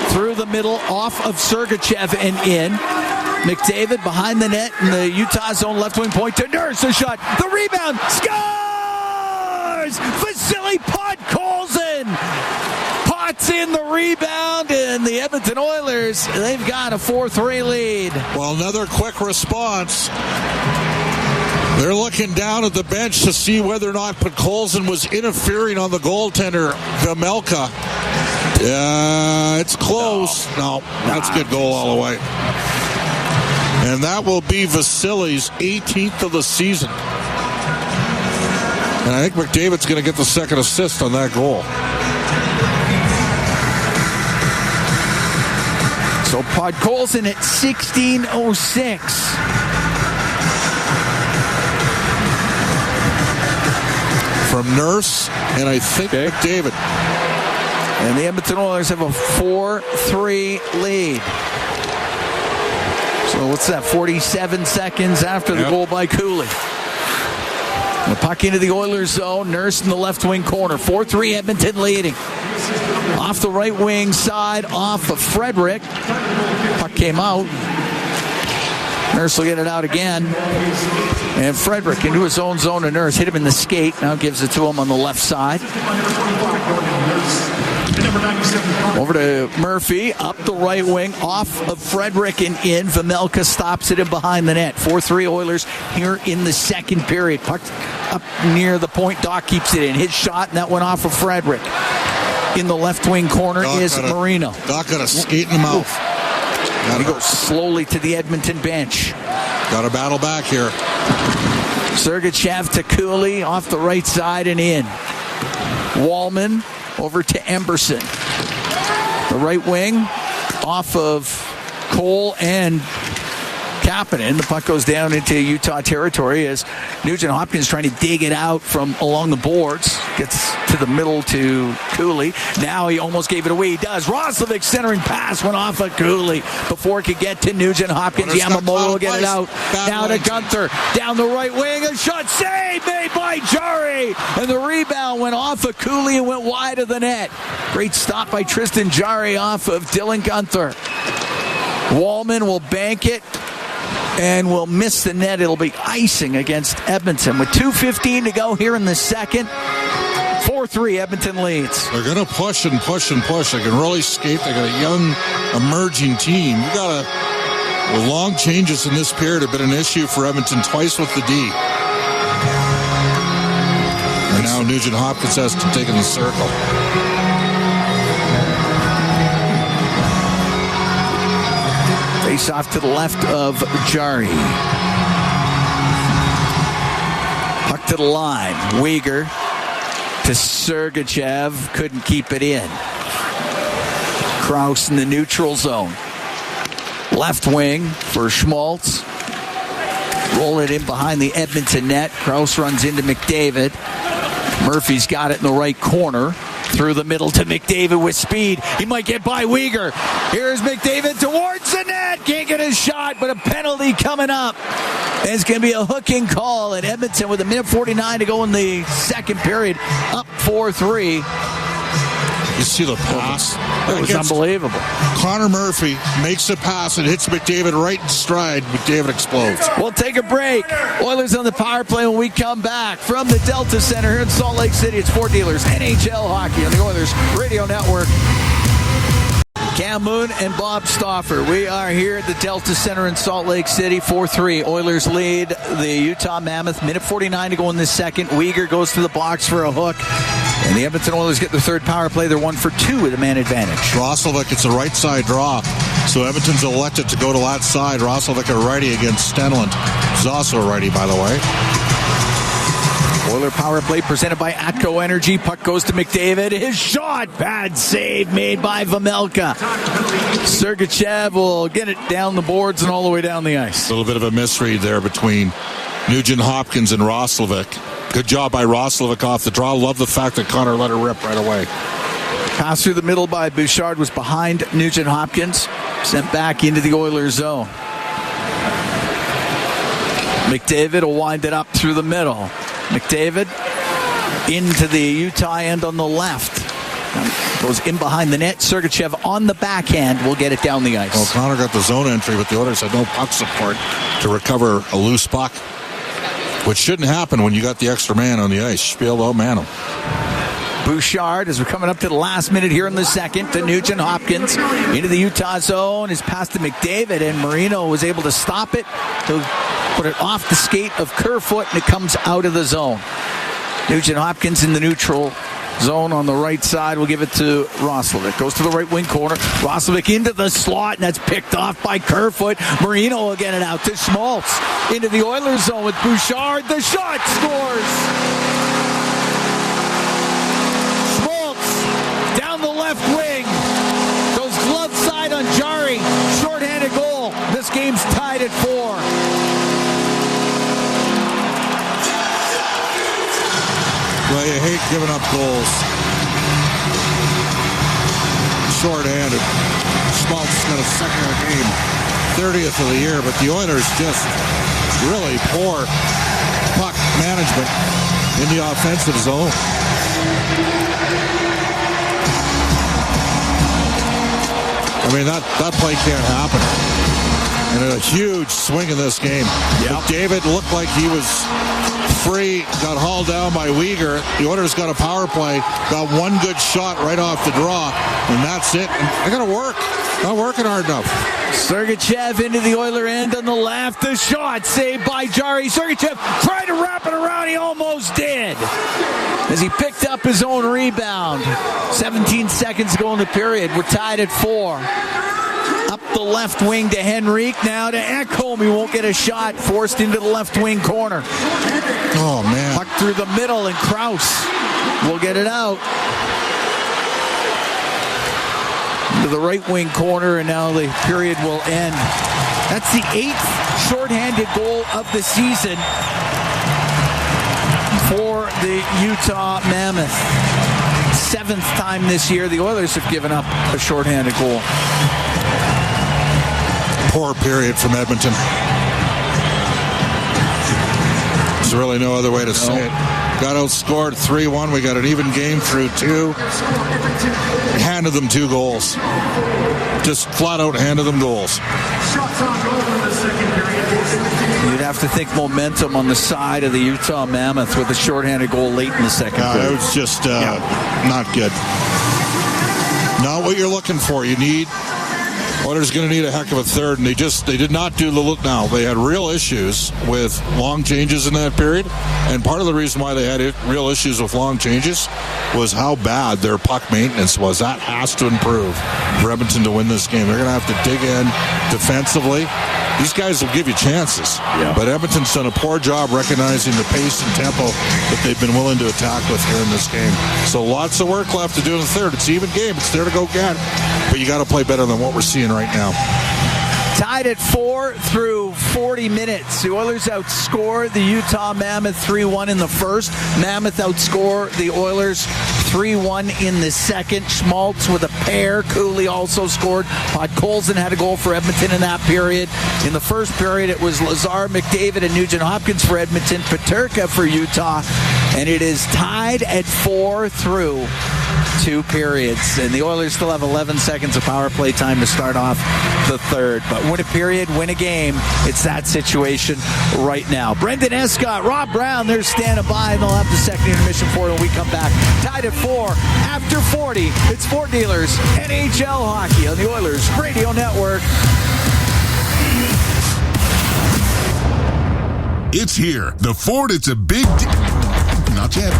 Through the middle, off of Sergachev and in. McDavid behind the net in the Utah zone left wing point to Nurse. A shot. The rebound. Scores! Vasily Podkolzin. Potts in the rebound, and the Edmonton Oilers, they've got a 4-3 lead. Well, another quick response. They're looking down at the bench to see whether or not Podkolzin was interfering on the goaltender, Vejmelka. Yeah, it's close. No, that's a good goal all the way. And that will be Vasily's 18th of the season. And I think McDavid's going to get the second assist on that goal. So Podkolzin at 16:06. From Nurse and I think McDavid. And the Edmonton Oilers have a 4-3 lead. So what's that, 47 seconds after the goal by Cooley. The puck into the Oilers zone. Nurse in the left wing corner. 4-3 Edmonton leading. Off the right wing side, off of Frederick. Puck came out. Nurse will get it out again. And Frederick into his own zone to Nurse. Hit him in the skate. Now gives it to him on the left side. Over to Murphy, up the right wing, off of Frederick and in. Vejmelka stops it in behind the net. 4-3 Oilers here in the second period. Puck up near the point. Doc keeps it in. His shot, and that went off of Frederick. In the left wing corner is Marino. Doc got a skate in the mouth. He goes slowly to the Edmonton bench. Got to battle back here. Sergachev to Cooley, off the right side and in. Wallman over to Emberson. The right wing, off of Cole and Kapanen. The puck goes down into Utah territory as Nugent Hopkins trying to dig it out from along the boards. Gets to the middle to Cooley. Now he almost gave it away. He does. Roslovic's centering pass went off of Cooley before it could get to Nugent Hopkins. Yamamoto will get it out. Now to Gunther. Down the right wing. A shot save made by Jari. And the rebound went off of Cooley and went wide of the net. Great stop by Tristan Jari off of Dylan Gunther. Wallman will bank it and will miss the net. It'll be icing against Edmonton with 2:15 to go here in the second. 4-3 Edmonton leads. They're going to push and push and push. They can really skate. They got a young, emerging team. You got long changes in this period have been an issue for Edmonton twice with the D. And now Nugent Hopkins has to take in the circle. Face off to the left of Jari. Puck to the line. Uyghur to Sergachev. Couldn't keep it in. Krause in the neutral zone. Left wing for Schmaltz. Roll it in behind the Edmonton net. Krause runs into McDavid. Murphy's got it in the right corner. Through the middle to McDavid with speed. He might get by Uyghur. Here's McDavid towards the net. Can't get his shot, but a penalty coming up. And it's going to be a hooking call at Edmonton with 1:49 to go in the second period. Up 4-3. You see the pass? It was unbelievable. Connor Murphy makes a pass and hits McDavid right in stride. McDavid explodes. We'll take a break. Oilers on the power play when we come back from the Delta Center here in Salt Lake City. It's Fort Dealers NHL hockey on the Oilers Radio Network. Cam Moon and Bob Stauffer. We are here at the Delta Center in Salt Lake City. 4-3. Oilers lead the Utah Mammoth. 1:49 to go in the second. Uyghur goes to the box for a hook. And the Edmonton Oilers get their third power play. They're 1-for-2 with a man advantage. Roslovic, it's a right side draw. So Edmonton's elected to go to that side. Roslovic a righty against Stenlund. He's also a righty, by the way. Oiler power play presented by Atco Energy. Puck goes to McDavid. His shot. Bad save made by Vejmelka. Sergachev will get it down the boards and all the way down the ice. A little bit of a misread there between Nugent Hopkins and Roslovic. Good job by Roslovic off the draw. Love the fact that Connor let her rip right away. Pass through the middle by Bouchard was behind Nugent Hopkins. Sent back into the Oilers zone. McDavid will wind it up through the middle. McDavid into the Utah end on the left. Goes in behind the net. Sergachev on the backhand will get it down the ice. Well, Connor got the zone entry, but the Oilers had no puck support to recover a loose puck, which shouldn't happen when you got the extra man on the ice. You should be able to outman him. Bouchard, as we're coming up to the last minute here in the second, to Nugent Hopkins into the Utah zone. Is passed to McDavid, and Marino was able to stop it, to put it off the skate of Kerfoot, and it comes out of the zone. Nugent Hopkins in the neutral zone on the right side. We'll give it to Roslovic. Goes to the right wing corner. Roslovic into the slot, and that's picked off by Kerfoot. Marino will get it out to Schmaltz into the Oilers zone with Bouchard. The shot scores. Schmaltz down the left wing. Goes glove side on Jari. Shorthanded goal. This game's tied at 4. Well, you hate giving up goals. Short-handed. Schmaltz got a second of the game, 30th of the year, but the Oilers just really poor puck management in the offensive zone. I mean, that play can't happen. And a huge swing in this game. Yep. David looked like he was free, got hauled down by Uyghur. The Oilers got a power play, got one good shot right off the draw, and that's it. I got to work. Not working hard enough. Sergachev into the Oiler end on the left. The shot saved by Jari. Sergachev tried to wrap it around. He almost did, as he picked up his own rebound. 17 seconds to go in the period. We're tied at 4. Up the left wing to Henrique, now to Ekholm. He won't get a shot, forced into the left wing corner. Oh, man. Puck through the middle, and Krause will get it out. Into the right wing corner, and now the period will end. That's the 8th shorthanded goal of the season for the Utah Mammoth. 7th time this year the Oilers have given up a shorthanded goal. Poor period from Edmonton. There's really no other way to say it. Got outscored 3-1. We got an even game through 2. Handed them 2 goals. Just flat out handed them goals. You'd have to think momentum on the side of the Utah Mammoth with a shorthanded goal late in the second period. It was just not good. Not what you're looking for. You need Oilers going to need a heck of a third, and they did not do the look now. They had real issues with long changes in that period, and part of the reason why they had real issues with long changes was how bad their puck maintenance was. That has to improve for Edmonton to win this game. They're going to have to dig in defensively. These guys will give you chances, but Edmonton's done a poor job recognizing the pace and tempo that they've been willing to attack with here in this game. So lots of work left to do in the third. It's an even game. It's there to go get, but you got to play better than what we're seeing right now. Tied at 4 through 40 minutes. The Oilers outscore the Utah Mammoth 3-1 in the first. Mammoth outscore the Oilers 3-1 in the second. Schmaltz with a pair. Cooley also scored. Podkolzin had a goal for Edmonton in that period. In the first period, it was Lazar, McDavid, and Nugent Hopkins for Edmonton. Peterka for Utah. And it is tied at 4 through 2 periods. And the Oilers still have 11 seconds of power play time to start off the third. But win a period, win a game. It's that situation right now. Brendan Escott, Rob Brown, they're standing by, and they'll have the second intermission for it when we come back. Tied at 4 after 40. It's Ford Dealers NHL Hockey on the Oilers Radio Network. It's here. The Ford, it's a big not yet.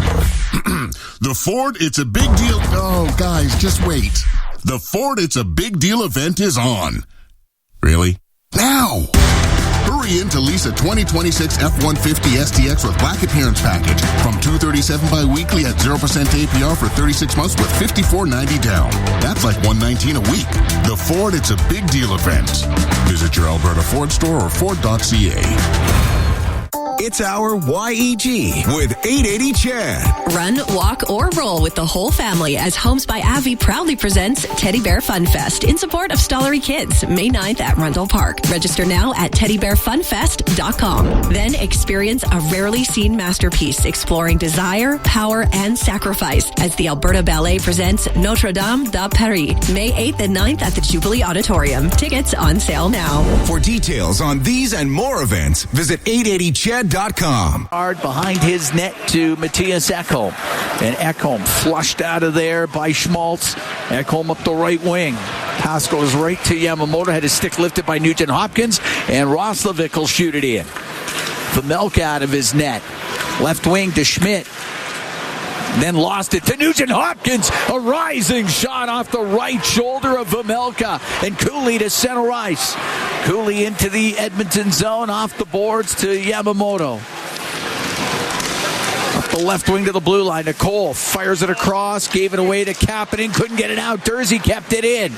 The Ford, it's a big deal. Oh, guys, just wait. The Ford, it's a big deal event is on. Really? Now! Hurry in to lease a 2026 F-150 STX with Black Appearance Package from $237 bi-weekly at 0% APR for 36 months with $54.90 down. That's like $119 a week. The Ford, it's a big deal event. Visit your Alberta Ford store or Ford.ca. It's our YEG with 880 Chad. Run, walk, or roll with the whole family as Homes by Avi proudly presents Teddy Bear Fun Fest in support of Stollery Kids, May 9th at Rundle Park. Register now at teddybearfunfest.com. Then experience a rarely seen masterpiece exploring desire, power, and sacrifice as the Alberta Ballet presents Notre Dame de Paris, May 8th and 9th at the Jubilee Auditorium. Tickets on sale now. For details on these and more events, visit 880chad.com. Hard behind his net to Matthias Ekholm. And Ekholm flushed out of there by Schmaltz. Ekholm up the right wing. Pass goes right to Yamamoto. Had his stick lifted by Nugent Hopkins. And Roslovic will shoot it in. Vejmelka out of his net. Left wing to Schmidt. Then lost it to Nugent Hopkins. A rising shot off the right shoulder of Vejmelka. And Cooley to center ice. Cooley into the Edmonton zone. Off the boards to Yamamoto. Up the left wing to the blue line. Nicole fires it across. Gave it away to Kapanen. Couldn't get it out. Dursey kept it in.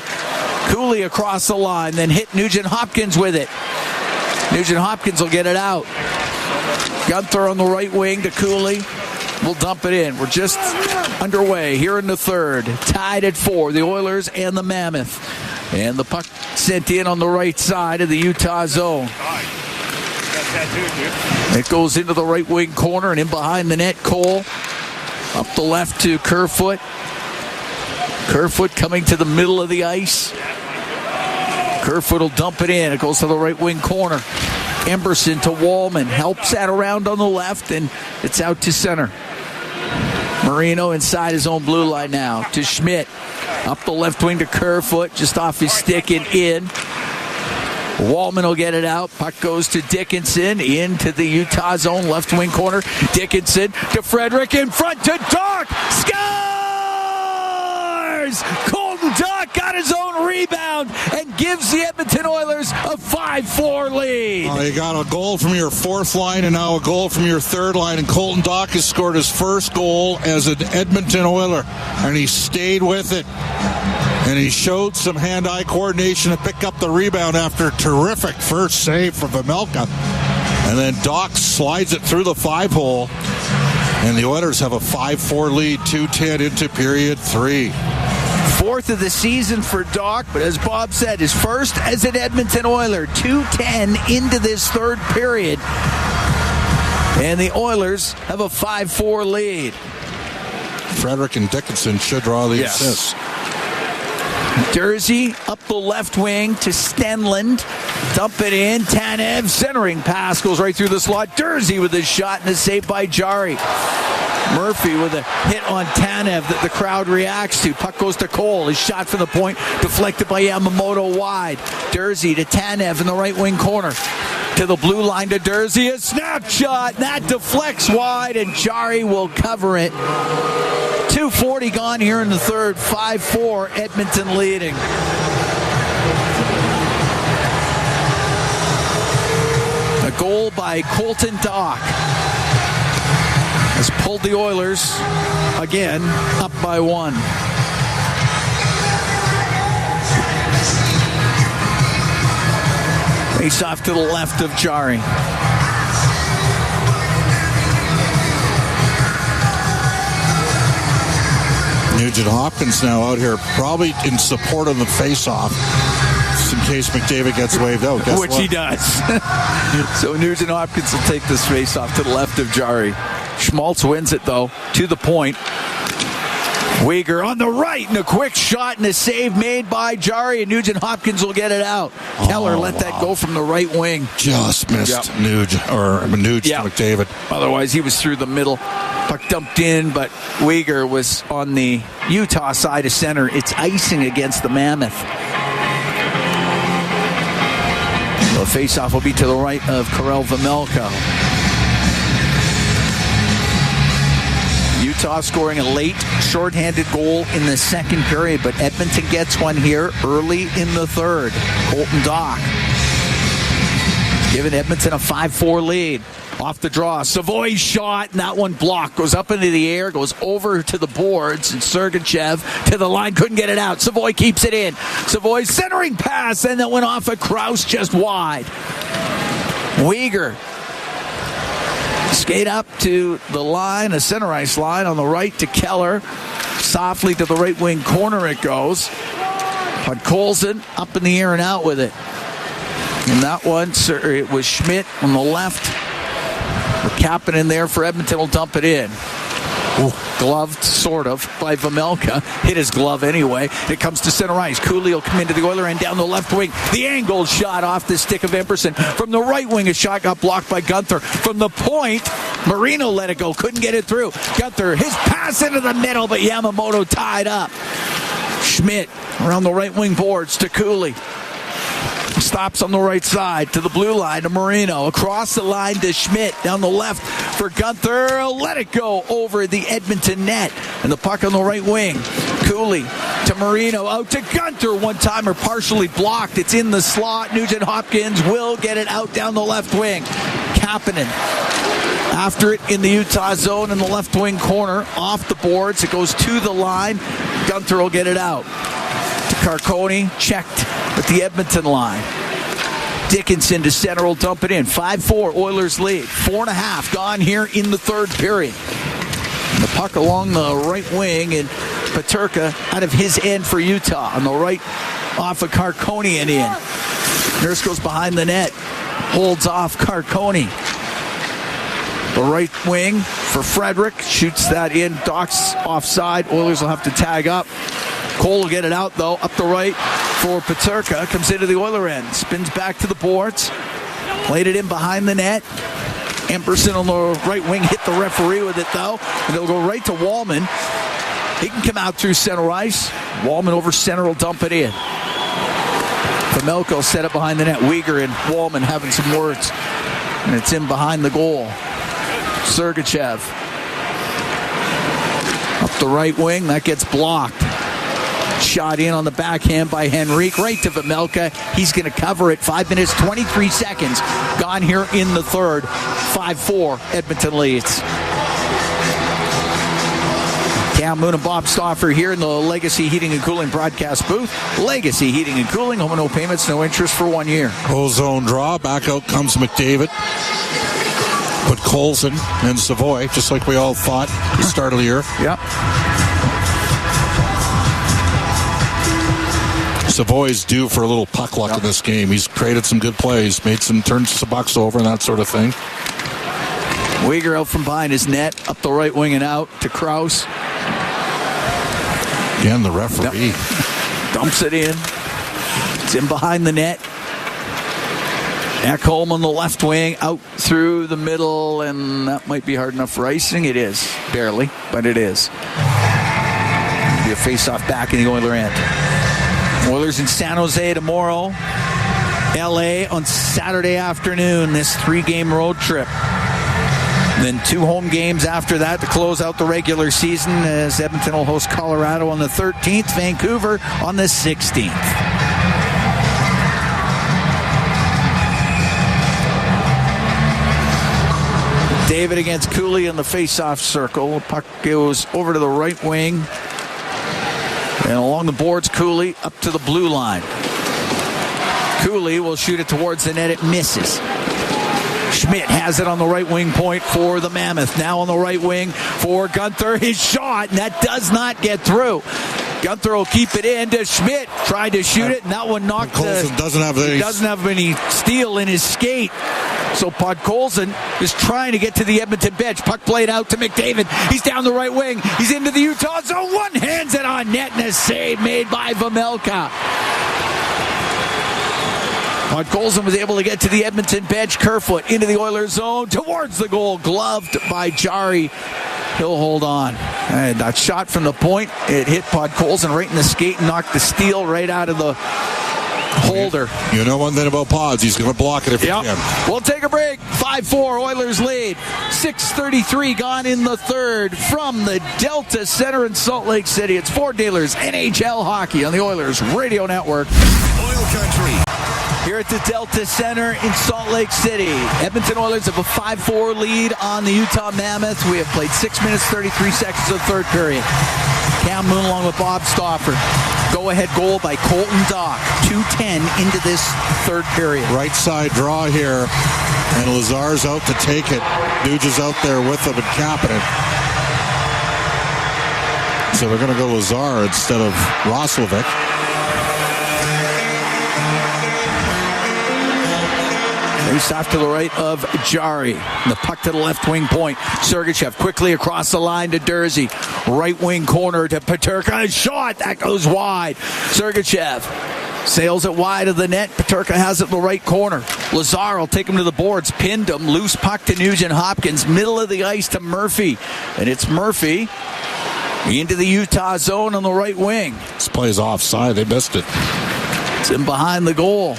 Cooley across the line. Then hit Nugent Hopkins with it. Nugent Hopkins will get it out. Gunther on the right wing to Cooley. We'll dump it in. We're just underway here in the third. Tied at 4, the Oilers and the Mammoth. And the puck sent in on the right side of the Utah zone. It goes into the right wing corner and in behind the net, Cole. Up the left to Kerfoot. Kerfoot coming to the middle of the ice. Kerfoot will dump it in. It goes to the right wing corner. Emberson to Wallman. Helps that around on the left, and it's out to center. Marino inside his own blue line now to Schmidt. Up the left wing to Kerfoot, just off his stick and in. Wallman will get it out. Puck goes to Dickinson into the Utah zone, left wing corner. Dickinson to Frederick in front to Doc. Scores! Colton Doc got his own rebound and gives the Edmonton Oilers a 5-4 lead. You got a goal from your fourth line and now a goal from your third line, and Colton Doc has scored his first goal as an Edmonton Oiler, and he stayed with it. And he showed some hand-eye coordination to pick up the rebound after a terrific first save from Vejmelka. And then Doc slides it through the 5-hole. And the Oilers have a 5-4 lead, 2:10 into period 3. Fourth of the season for Doc, but as Bob said, his first as an Edmonton Oiler. 2:10 into this third period. And the Oilers have a 5-4 lead. Frederick and Dickinson should draw the assists. Dursey up the left wing to Stenlund. Dump it in. Tanev, centering pass, goes right through the slot. Dursey with his shot and a save by Jari. Murphy with a hit on Tanev that the crowd reacts to. Puck goes to Cole. His shot from the point deflected by Yamamoto wide. Dursey to Tanev in the right wing corner. To the blue line to Dursey. A snapshot. That deflects wide and Jari will cover it. 2:40 gone here in the third. 5-4 Edmonton leading. A goal by Colton Dock has pulled the Oilers again up by 1. Face off to the left of Jari. Nugent Hopkins now out here, probably in support of the face-off, just in case McDavid gets waved out. Guess Which what? he does. So Nugent Hopkins will take this face-off to the left of Jari. Schmaltz wins it, though, to the point. Weegar on the right, and a quick shot and a save made by Jari, and Nugent Hopkins will get it out. Keller let that go from the right wing. Just missed Nuge to McDavid. Otherwise, he was through the middle. Puck dumped in, but Weegar was on the Utah side of center. It's icing against the Mammoth. The face-off will be to the right of Karel Vejmelka. Utah scoring a late, shorthanded goal in the second period, but Edmonton gets one here early in the third. Colton Dock giving Edmonton a 5-4 lead. Off the draw, Savoy's shot, and that one blocked. Goes up into the air, goes over to the boards, and Sergachev to the line, couldn't get it out. Savoy keeps it in. Savoy's centering pass, and that went off of Krause just wide. Weegar skate up to the line, a center ice line on the right to Keller. Softly to the right wing corner it goes. But Colson up in the air and out with it. And that one, it was Schmidt on the left. The captain in there for Edmonton will dump it in. Ooh, gloved, sort of, by Vejmelka. Hit his glove anyway. It comes to center ice. Cooley will come into the Oiler end down the left wing. The angled shot off the stick of Emberson. From the right wing, a shot got blocked by Gunther. From the point, Marino let it go. Couldn't get it through. Gunther, his pass into the middle, but Yamamoto tied up. Schmidt around the right wing boards to Cooley. Stops on the right side to the blue line to Marino. Across the line to Schmidt. Down the left for Gunther. Let it go over the Edmonton net. And the puck on the right wing. Cooley to Marino. Out to Gunther. One-timer partially blocked. It's in the slot. Nugent Hopkins will get it out down the left wing. Kapanen after it in the Utah zone in the left wing corner. Off the boards. It goes to the line. Gunther will get it out. To Carcone. Checked at the Edmonton line. Dickinson to center will dump it in. 5-4 Oilers lead. 4.5 gone here in the third period. And the puck along the right wing, and Peterka out of his end for Utah. On the right off of Carcone and in. Nurse goes behind the net. Holds off Carcone. The right wing for Frederick. Shoots that in. Docks offside. Oilers will have to tag up. Cole will get it out, though, up the right for Peterka. Comes into the Oiler end. Spins back to the boards. Played it in behind the net. Emberson on the right wing hit the referee with it, though. And they'll go right to Wallman. He can come out through center ice. Wallman over center will dump it in. Vejmelka set it behind the net. Weegar and Wallman having some words. And it's in behind the goal. Sergachev. Up the right wing. That gets blocked. Shot in on the backhand by Henrique. Right to Vejmelka. He's going to cover it. 5 minutes, 23 seconds. Gone here in the third. 5-4 Edmonton leads. Cam Moon and Bob Stauffer here in the Legacy Heating and Cooling broadcast booth. Legacy Heating and Cooling. Home and no payments, no interest for 1 year. Ozone draw. Back out comes McDavid. Put Colson and Savoy, just like we all thought at the start of the year. Yep. Savoy's due for a little puck luck in this game. He's created some good plays, made some turns some bucks over and that sort of thing. Weegar out from behind his net, up the right wing and out to Krause. Again, the referee. Dumps it in. It's in behind the net. Ekholm on the left wing, out through the middle, and that might be hard enough for icing. It is, barely, but it is. Be a face-off back in the Oiler end. Oilers in San Jose tomorrow. LA on Saturday afternoon, this 3-game road trip. Then 2 home games after that to close out the regular season, as Edmonton will host Colorado on the 13th, Vancouver on the 16th. David against Cooley in the face-off circle. The puck goes over to the right wing. And along the boards, Cooley up to the blue line. Cooley will shoot it towards the net. It misses. Schmidt has it on the right wing point for the Mammoth. Now on the right wing for Gunther. His shot, and that does not get through. Gunther will keep it in to Schmidt. Tried to shoot it, and that one knocked doesn't have any steel in his skate. So Podkolzin is trying to get to the Edmonton bench. Puck played out to McDavid. He's down the right wing. He's into the Utah zone. One hands it on net, and a save made by Vejmelka. Podkolzin was able to get to the Edmonton bench. Kerfoot into the Oilers zone towards the goal. Gloved by Jari. He'll hold on. And that shot from the point, it hit Podkolzin right in the skate and knocked the steel right out of the holder. You know one thing about Pods, he's going to block it if he can. We'll take a break. 5-4 Oilers lead. 6:33 gone in the third from the Delta Center in Salt Lake City. It's Ford Dealers NHL Hockey on the Oilers Radio Network. Oil Country. Here at the Delta Center in Salt Lake City, Edmonton Oilers have a 5-4 lead on the Utah Mammoth. We have played 6 minutes, 33 seconds of the third period. Cam Moon along with Bob Stauffer. Go-ahead goal by Colton Dock. 2:10 into this third period. Right side draw here, and Lazar's out to take it. Nuge is out there with him and capping it. So they're going to go Lazar instead of Roslovic. Face off to the right of Jari. The puck to the left wing point. Sergachev quickly across the line to Dursey. Right wing corner to Peterka. A shot that goes wide. Sergachev sails it wide of the net. Peterka has it in the right corner. Lazar will take him to the boards. Pinned him. Loose puck to Nugent Hopkins. Middle of the ice to Murphy. And it's Murphy into the Utah zone on the right wing. This play is offside. They missed it. It's in behind the goal.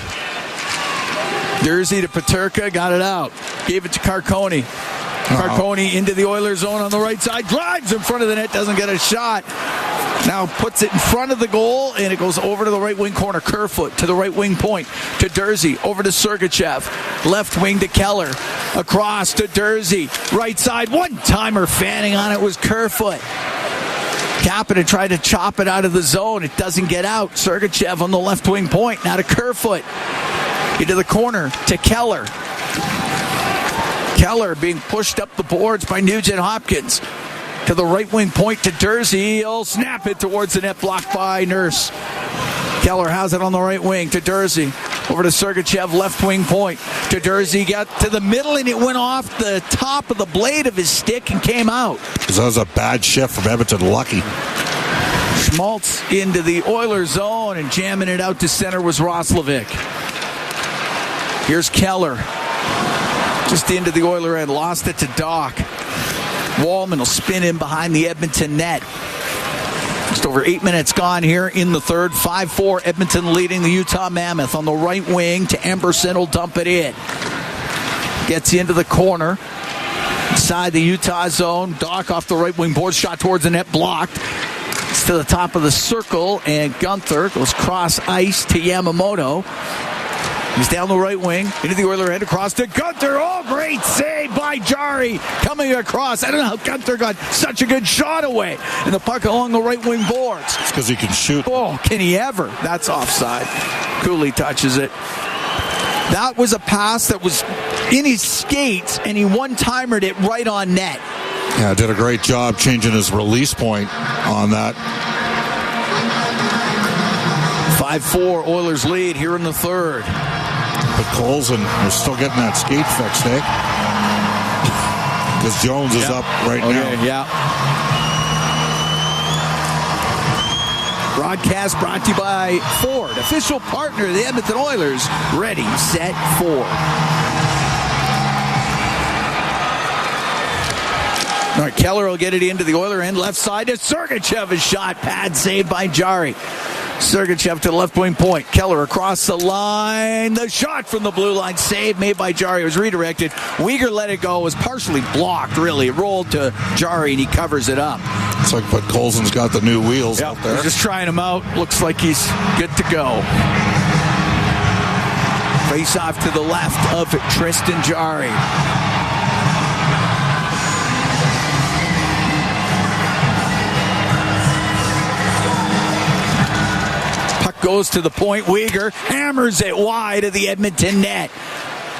Dursey to Peterka, got it out. Gave it to Carcone. Carcone into the Oilers zone on the right side. Drives in front of the net, doesn't get a shot. Now puts it in front of the goal, and it goes over to the right wing corner. Kerfoot to the right wing point to Dursey. Over to Sergachev. Left wing to Keller. Across to Dursey. Right side, one-timer fanning on it was Kerfoot. Kapanen tried to chop it out of the zone. It doesn't get out. Sergachev on the left wing point. Now to Kerfoot. Into the corner to Keller. Keller being pushed up the boards by Nugent Hopkins. To the right wing point to Dursey. He'll snap it towards the net, blocked by Nurse. Keller has it on the right wing to Dursey. Over to Sergachev, left wing point to Dursey. Got to the middle, and it went off the top of the blade of his stick and came out. That was a bad shift from Edmonton. Lucky. Schmaltz into the Oilers zone, and jamming it out to center was Roslovic. Here's Keller. Just into the Oiler end. Lost it to Dock. Wallman will spin in behind the Edmonton net. Just over 8 minutes gone here in the third. 5-4 Edmonton leading the Utah Mammoth. On the right wing to Emberson will dump it in. Gets into the corner. Inside the Utah zone. Dock off the right wing board. Shot towards the net. Blocked. It's to the top of the circle. And Gunther goes cross ice to Yamamoto. He's down the right wing, into the Oiler end, across to Gunther. Oh, great save by Jari. Coming across. I don't know how Gunther got such a good shot away. And the puck along the right wing boards. It's because he can shoot. Oh, can he ever? That's offside. Cooley touches it. That was a pass that was in his skates, and he one-timered it right on net. Yeah, did a great job changing his release point on that. 5-4 Oilers lead here in the third. But Colson was still getting that skate fixed, eh? Because Jones is up right now. Yeah. Broadcast brought to you by Ford, official partner of the Edmonton Oilers. Ready, set, Ford. All right, Keller will get it into the Oiler end. Left side to Sergachev. A shot. Pad saved by Jari. Sergachev to the left wing point. Keller across the line. The shot from the blue line. Save made by Jari. It was redirected. Weegar let it go. It was partially blocked, really. It rolled to Jari, and he covers it up. It's like, but Colson's got the new wheels out there. He's just trying him out. Looks like he's good to go. Face off to the left of Tristan Jari. Goes to the point. Weegar hammers it wide of the Edmonton net.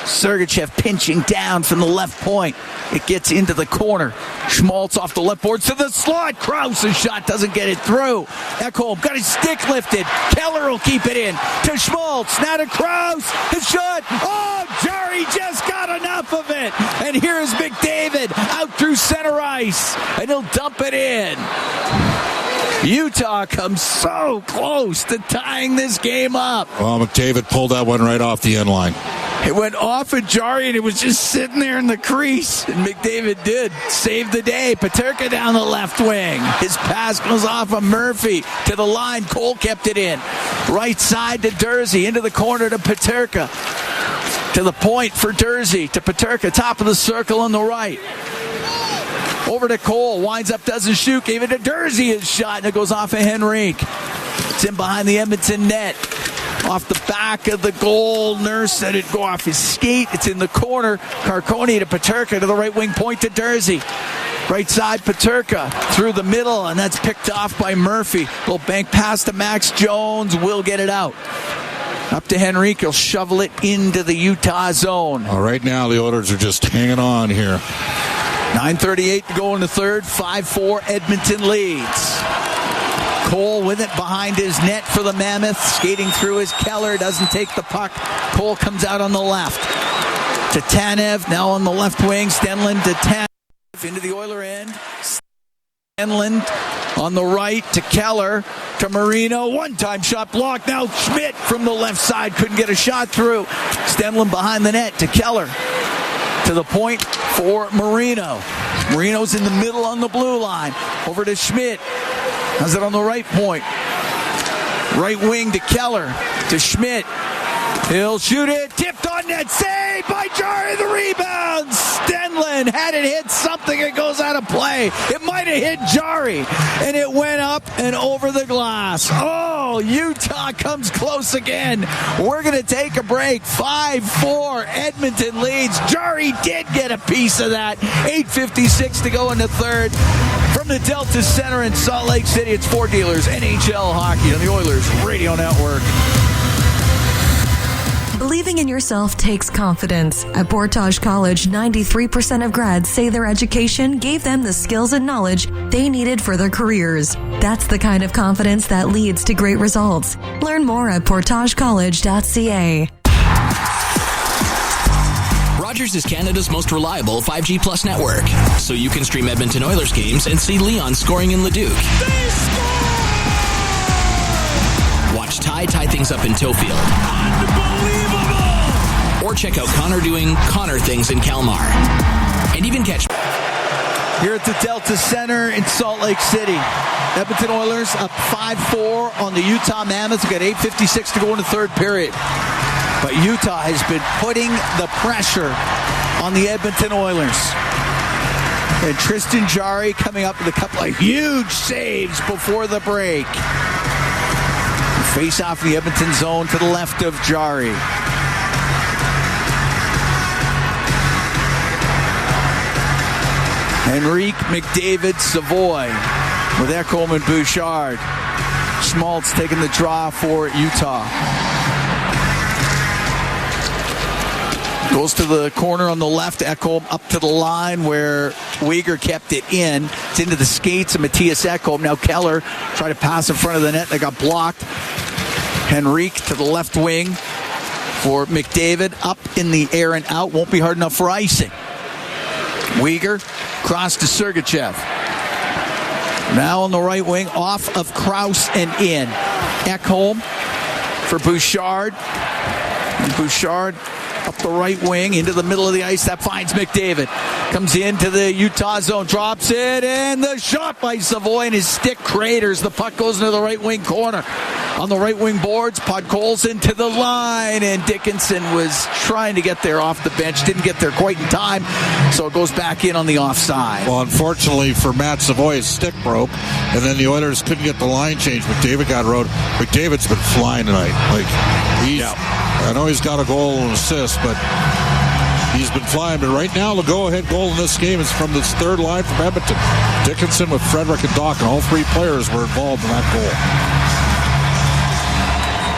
Sergachev pinching down from the left point. It gets into the corner. Schmaltz off the left boards to the slot. Krause's shot doesn't get it through. Ekholm got his stick lifted. Keller will keep it in to Schmaltz. Now to Krause. His shot. Oh, Jari just got enough of it. And here's McDavid out through center ice. And he'll dump it in. Utah comes so close to tying this game up. Well, McDavid pulled that one right off the end line. It went off of Jari, and it was just sitting there in the crease. And McDavid did save the day. Peterka down the left wing. His pass goes off of Murphy to the line. Cole kept it in. Right side to Dursey. Into the corner to Peterka. To the point for Dursey. To Peterka. Top of the circle on the right. Over to Cole, winds up, doesn't shoot, gave it to Dursey, his shot, and it goes off of Henrique. It's in behind the Edmonton net. Off the back of the goal, Nurse let it go off his skate. It's in the corner. Carconi to Peterka to the right wing point to Dursey. Right side, Peterka through the middle, and that's picked off by Murphy. Little bank pass to Max Jones, will get it out. Up to Henrique, he'll shovel it into the Utah zone. Right now, the Oilers are just hanging on here. 9:38 to go in the third. 5-4 Edmonton leads. Cole with it behind his net for the Mammoth. Skating through his Keller. Doesn't take the puck. Cole comes out on the left. To Tanev. Now on the left wing. Stenlund to Tanev. Into the Oiler end. Stenlund on the right to Keller. To Marino. One-time shot blocked. Now Schmidt from the left side. Couldn't get a shot through. Stenlund behind the net to Keller. To the point for Marino. Marino's in the middle on the blue line. Over to Schmidt. Has it on the right point. Right wing to Keller. To Schmidt. He'll shoot it. Tipped on net. Saved by Jari. The rebound. Stenlund had it hit something. It goes out of play. It might have hit Jari. And it went up and over the glass. Oh, Utah comes close again. We're going to take a break. 5-4 Edmonton leads. Jari did get a piece of that. 8:56 to go in the third. From the Delta Center in Salt Lake City, it's Ford Dealers NHL Hockey on the Oilers Radio Network. Believing in yourself takes confidence. At Portage College, 93% of grads say their education gave them the skills and knowledge they needed for their careers. That's the kind of confidence that leads to great results. Learn more at portagecollege.ca. Rogers is Canada's most reliable 5G Plus network, so you can stream Edmonton Oilers games and see Leon scoring in Leduc. Watch Ty tie things up in Tofield. Unbelievable! Or check out Connor doing Connor things in Kalmar. And even catch... Here at the Delta Center in Salt Lake City. Edmonton Oilers up 5-4 on the Utah Mammoth. We've got 8:56 to go in the third period. But Utah has been putting the pressure on the Edmonton Oilers. And Tristan Jari coming up with a couple of huge saves before the break. Face off the Edmonton zone to the left of Jari. Henrique, McDavid, Savoy with Ekholm and Bouchard. Schmaltz taking the draw for Utah. Goes to the corner on the left. Ekholm up to the line where Weegar kept it in. It's into the skates of Matthias Ekholm. Now Keller tried to pass in front of the net. They got blocked. Henrique to the left wing for McDavid. Up in the air and out. Won't be hard enough for icing. Weegar cross to Sergachev. Now on the right wing, off of Krause and in. Ekholm for Bouchard. And Bouchard up the right wing into the middle of the ice. That finds McDavid. Comes into the Utah zone, drops it, and the shot by Savoy, and his stick craters. The puck goes into the right wing corner. On the right wing boards, Podkolzin to the line, and Dickinson was trying to get there off the bench. Didn't get there quite in time, so it goes back in on the offside. Well, unfortunately for Matt Savoy, his stick broke, and then the Oilers couldn't get the line change. McDavid got rode. McDavid's been flying tonight. I know he's got a goal and assist, but he's been flying. But right now, the go-ahead goal in this game is from this third line from Edmonton. Dickinson with Frederick and Doc, and all three players were involved in that goal.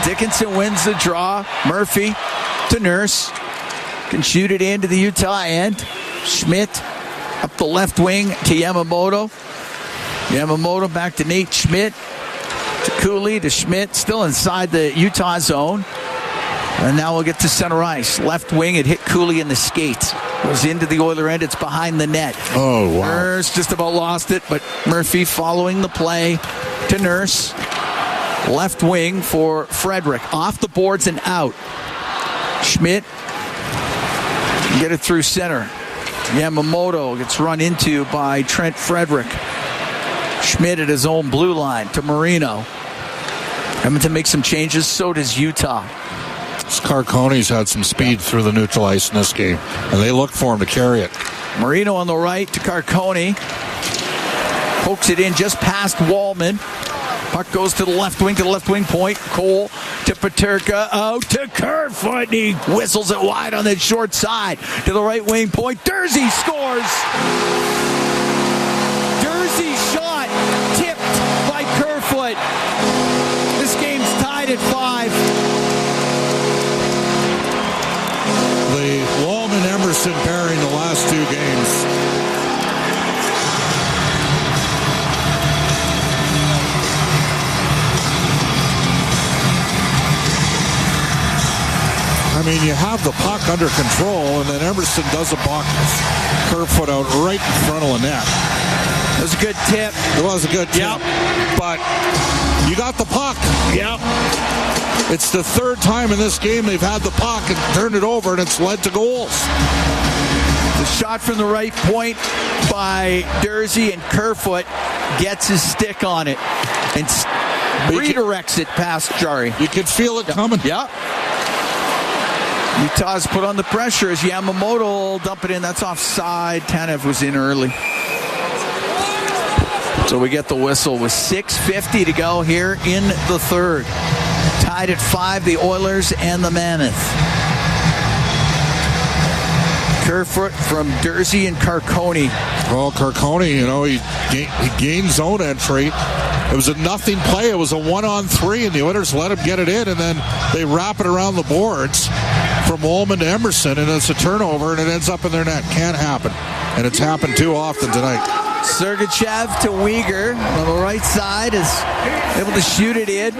Dickinson wins the draw. Murphy to Nurse. Can shoot it into the Utah end. Schmidt up the left wing to Yamamoto. Yamamoto back to Nate Schmidt. To Cooley, to Schmidt. Still inside the Utah zone. And now we'll get to center ice. Left wing, it hit Cooley in the skates. Goes into the Oiler end. It's behind the net. Oh, wow. Nurse just about lost it, but Murphy following the play to Nurse. Left wing for Frederick. Off the boards and out. Schmidt can get it through center. Yamamoto gets run into by Trent Frederick. Schmidt at his own blue line to Marino. Edmonton makes some changes. So does Utah. Carconi's had some speed through the neutral ice in this game, and they look for him to carry it. Marino on the right to Carconi. Pokes it in just past Wallman. Puck goes to the left wing point. Cole to Paterka, out to Kerfoot. He whistles it wide on the short side to the right wing point. Dursey scores. Dursey shot tipped by Kerfoot. This game's tied at 5. The Wallman-Emerson pairing the last two games. I mean, you have the puck under control, and then Emerson does a block Kerfoot out right in front of the net. It was a good tip. It was a good tip. Yep. But you got the puck. Yep. It's the third time in this game they've had the puck and turned it over, and it's led to goals. The shot from the right point by Dursey, and Kerfoot gets his stick on it and redirects it past Jari. You could feel it coming. Yep. Utah's put on the pressure as Yamamoto will dump it in. That's offside. Tanev was in early. So we get the whistle with 6:50 to go here in the third. Tied at 5, the Oilers and the Mammoth. Kerfoot from Dursey and Carconi. Well, Carconi, he gained zone entry. It was a nothing play. It was a 1-on-3, and the Oilers let him get it in, and then they wrap it around the boards from Wallman to Emerson, and it's a turnover, and it ends up in their net. Can't happen, and it's happened too often tonight. Sergachev to Uyghur on the right side is able to shoot it in.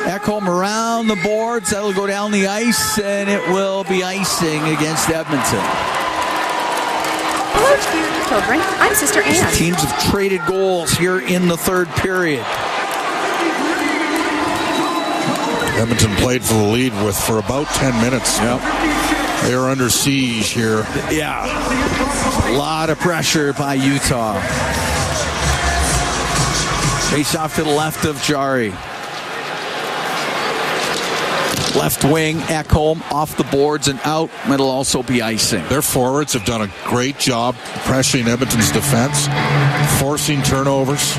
Ekholm around the boards. That'll go down the ice, and it will be icing against Edmonton. Hello, children. I'm Sister Ann. These teams have traded goals here in the third period. Edmonton played for the lead for about 10 minutes. Yep. They are under siege here. Yeah. A lot of pressure by Utah. Face off to the left of Jari. Left wing, Ekholm off the boards and out. It'll also be icing. Their forwards have done a great job pressuring Edmonton's defense, forcing turnovers.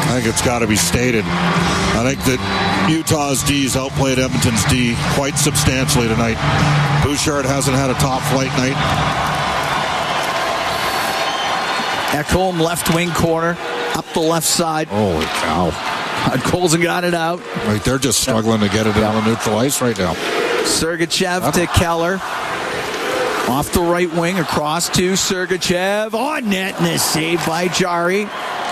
I think it's got to be stated. I think that Utah's D's outplayed Edmonton's D quite substantially tonight. Bouchard hasn't had a top flight night. Ekholm left wing corner, up the left side. Holy cow. Colson got it out. Right, they're just struggling to get it down the neutral ice right now. Sergachev to Keller. Off the right wing, across to Sergachev. On net, and a save by Jari.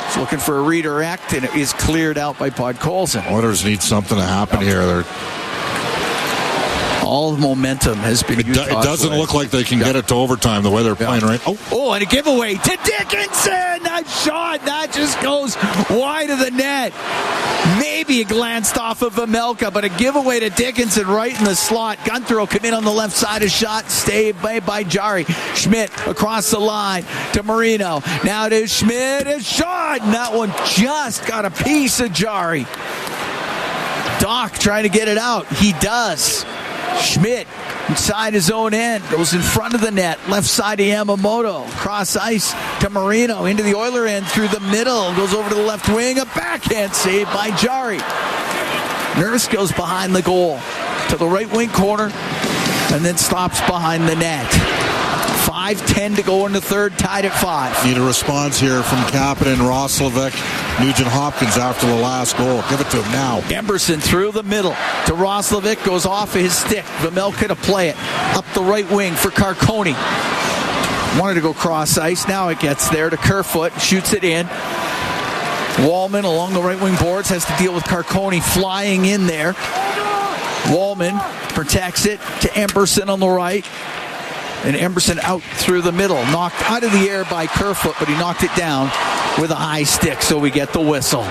He's looking for a redirect, and it is cleared out by Podkolzin. Oilers need something to happen here. They're All the momentum has been Utah's It doesn't way. look like they can get it to overtime the way they're playing right. Oh, and a giveaway to Dickinson. That shot, that just goes wide of the net. Maybe it glanced off of Vejmelka, but a giveaway to Dickinson right in the slot. Gunther will come in on the left side of shot, stayed by Jari. Schmidt across the line to Marino. Now to Schmidt, a shot, and that one just got a piece of Jari. Doc trying to get it out. He does. Schmidt inside his own end, goes in front of the net, left side to Yamamoto, cross ice to Marino, into the Oiler end through the middle, goes over to the left wing, a backhand save by Jari. Nurse goes behind the goal to the right wing corner and then stops behind the net. 5:10 to go in the third, tied at 5. Need a response here from Kapanen, Roslovic, Nugent Hopkins after the last goal. Give it to him now. Emberson through the middle to Roslovic, goes off of his stick. Vejmelka to play it up the right wing for Carcone. Wanted to go cross ice. Now it gets there to Kerfoot, shoots it in. Wallman along the right wing boards has to deal with Carcone flying in there. Wallman protects it to Emberson on the right. And Emberson out through the middle. Knocked out of the air by Kerfoot, but he knocked it down with a high stick, so we get the whistle.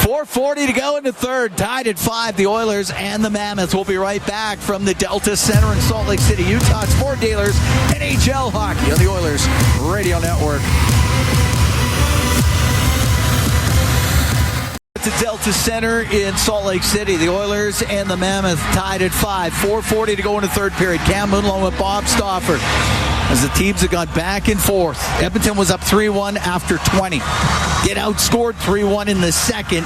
4:40 to go in the third. Tied at 5. The Oilers and the Mammoths will be right back from the Delta Center in Salt Lake City, Utah. Sport Dealers, NHL hockey on the Oilers Radio Network. To Delta Center in Salt Lake City. The Oilers and the Mammoth tied at 5. 4:40 to go in the third period. Cam Moon along with Bob Stauffer as the teams have gone back and forth. Edmonton was up 3-1 after 20. Get outscored 3-1 in the second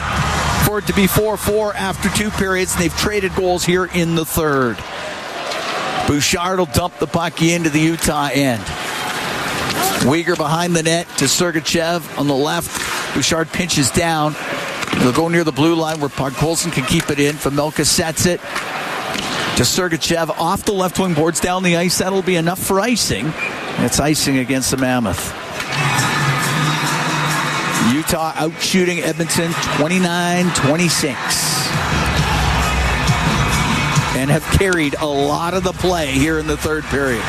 for it to be 4-4 after 2 periods. And they've traded goals here in the third. Bouchard will dump the puck into the Utah end. Uyghur behind the net to Sergachev on the left. Bouchard pinches down. They'll go near the blue line where Podkolzin can keep it in. Vejmelka sets it to Sergachev off the left wing boards down the ice. That'll be enough for icing. It's icing against the Mammoth. Utah out shooting Edmonton 29-26. And have carried a lot of the play here in the third period.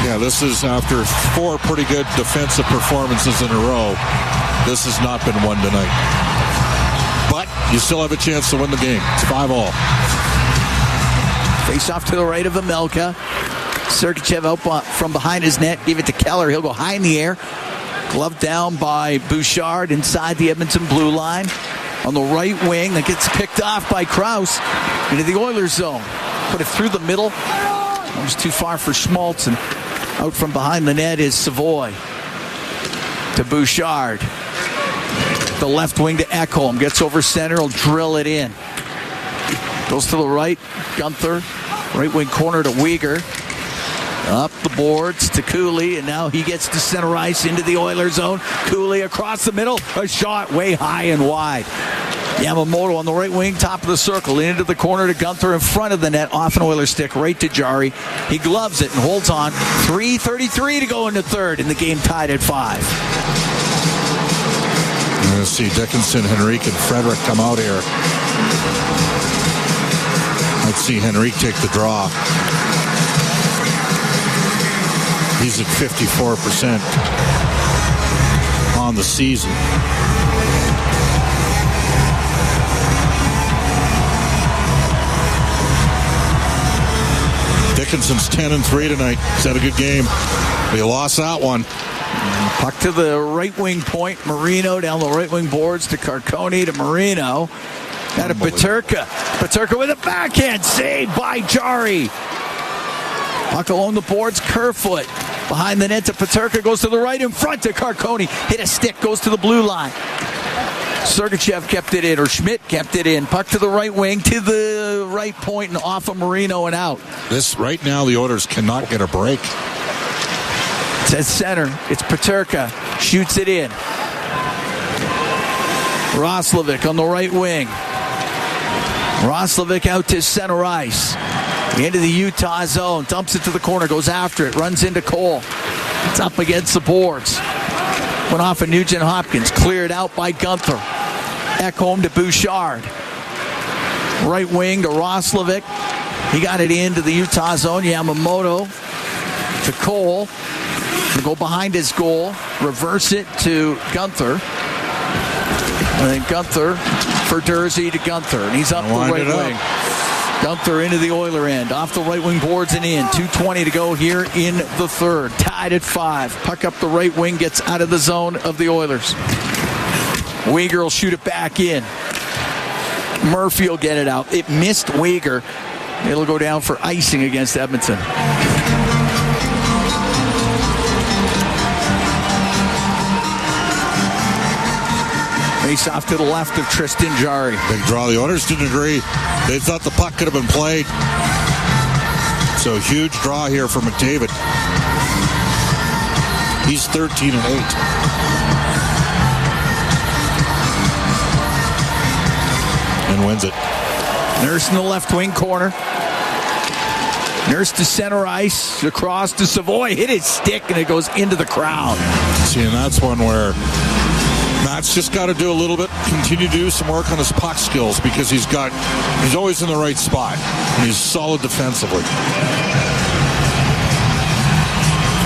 Yeah, this is after 4 pretty good defensive performances in a row. This has not been won tonight. But you still have a chance to win the game. It's 5-all. Face off to the right of Vejmelka. Sergachev out from behind his net. Give it to Keller. He'll go high in the air. Gloved down by Bouchard inside the Edmonton blue line. On the right wing, that gets picked off by Krause into the Oilers zone. Put it through the middle. That was too far for Schmaltz. And out from behind the net is Savoy. To Bouchard. The left wing to Ekholm. Gets over center. Will drill it in. Goes to the right. Gunther. Right wing corner to Uyghur. Up the boards to Cooley. And now he gets to center ice into the Oilers zone. Cooley across the middle. A shot way high and wide. Yamamoto on the right wing. Top of the circle. Into the corner to Gunther in front of the net. Off an Oilers stick. Right to Jari. He gloves it and holds on. 3:33 to go in the third. And the game tied at 5. You're going to see Dickinson, Henrique, and Frederick come out here. Let's see Henrique take the draw. He's at 54% on the season. Dickinson's 10-3 tonight. He's had a good game. He lost that one. Puck to the right wing point. Marino down the right wing boards to Carcone to Marino. Out of Peterka. Peterka with a backhand save by Jari. Puck along the boards. Kerfoot behind the net to Peterka. Goes to the right in front to Carcone. Hit a stick. Goes to the blue line. Sergachev kept it in, or Schmidt kept it in. Puck to the right wing, to the right point, and off of Marino and out. This right now, the Oilers cannot get a break. It's at center. It's Peterka. Shoots it in. Roslovic on the right wing. Roslovic out to center ice. Into the Utah zone. Dumps it to the corner. Goes after it. Runs into Cole. It's up against the boards. Went off of Nugent Hopkins. Cleared out by Gunther. Ekholm to Bouchard. Right wing to Roslovic. He got it into the Utah zone. Yamamoto to Cole. To go behind his goal. Reverse it to Gunther. And then Gunther for Durzi to Gunther. And he's up the right wing. Gunther into the Oiler end. Off the right wing boards and in. 2:20 to go here in the third. Tied at 5. Puck up the right wing. Gets out of the zone of the Oilers. Weegar will shoot it back in. Murphy will get it out. It missed Weegar. It'll go down for icing against Edmonton. Face off to the left of Tristan Jarry. Big draw. The Oilers didn't agree. They thought the puck could have been played. So huge draw here for McDavid. He's 13-8. And wins it. Nurse in the left wing corner. Nurse to center ice. Across to Savoy. Hit his stick and it goes into the crowd. See, and that's one where Matt's just got to do a little bit, continue to do some work on his puck skills because he's always in the right spot. And he's solid defensively.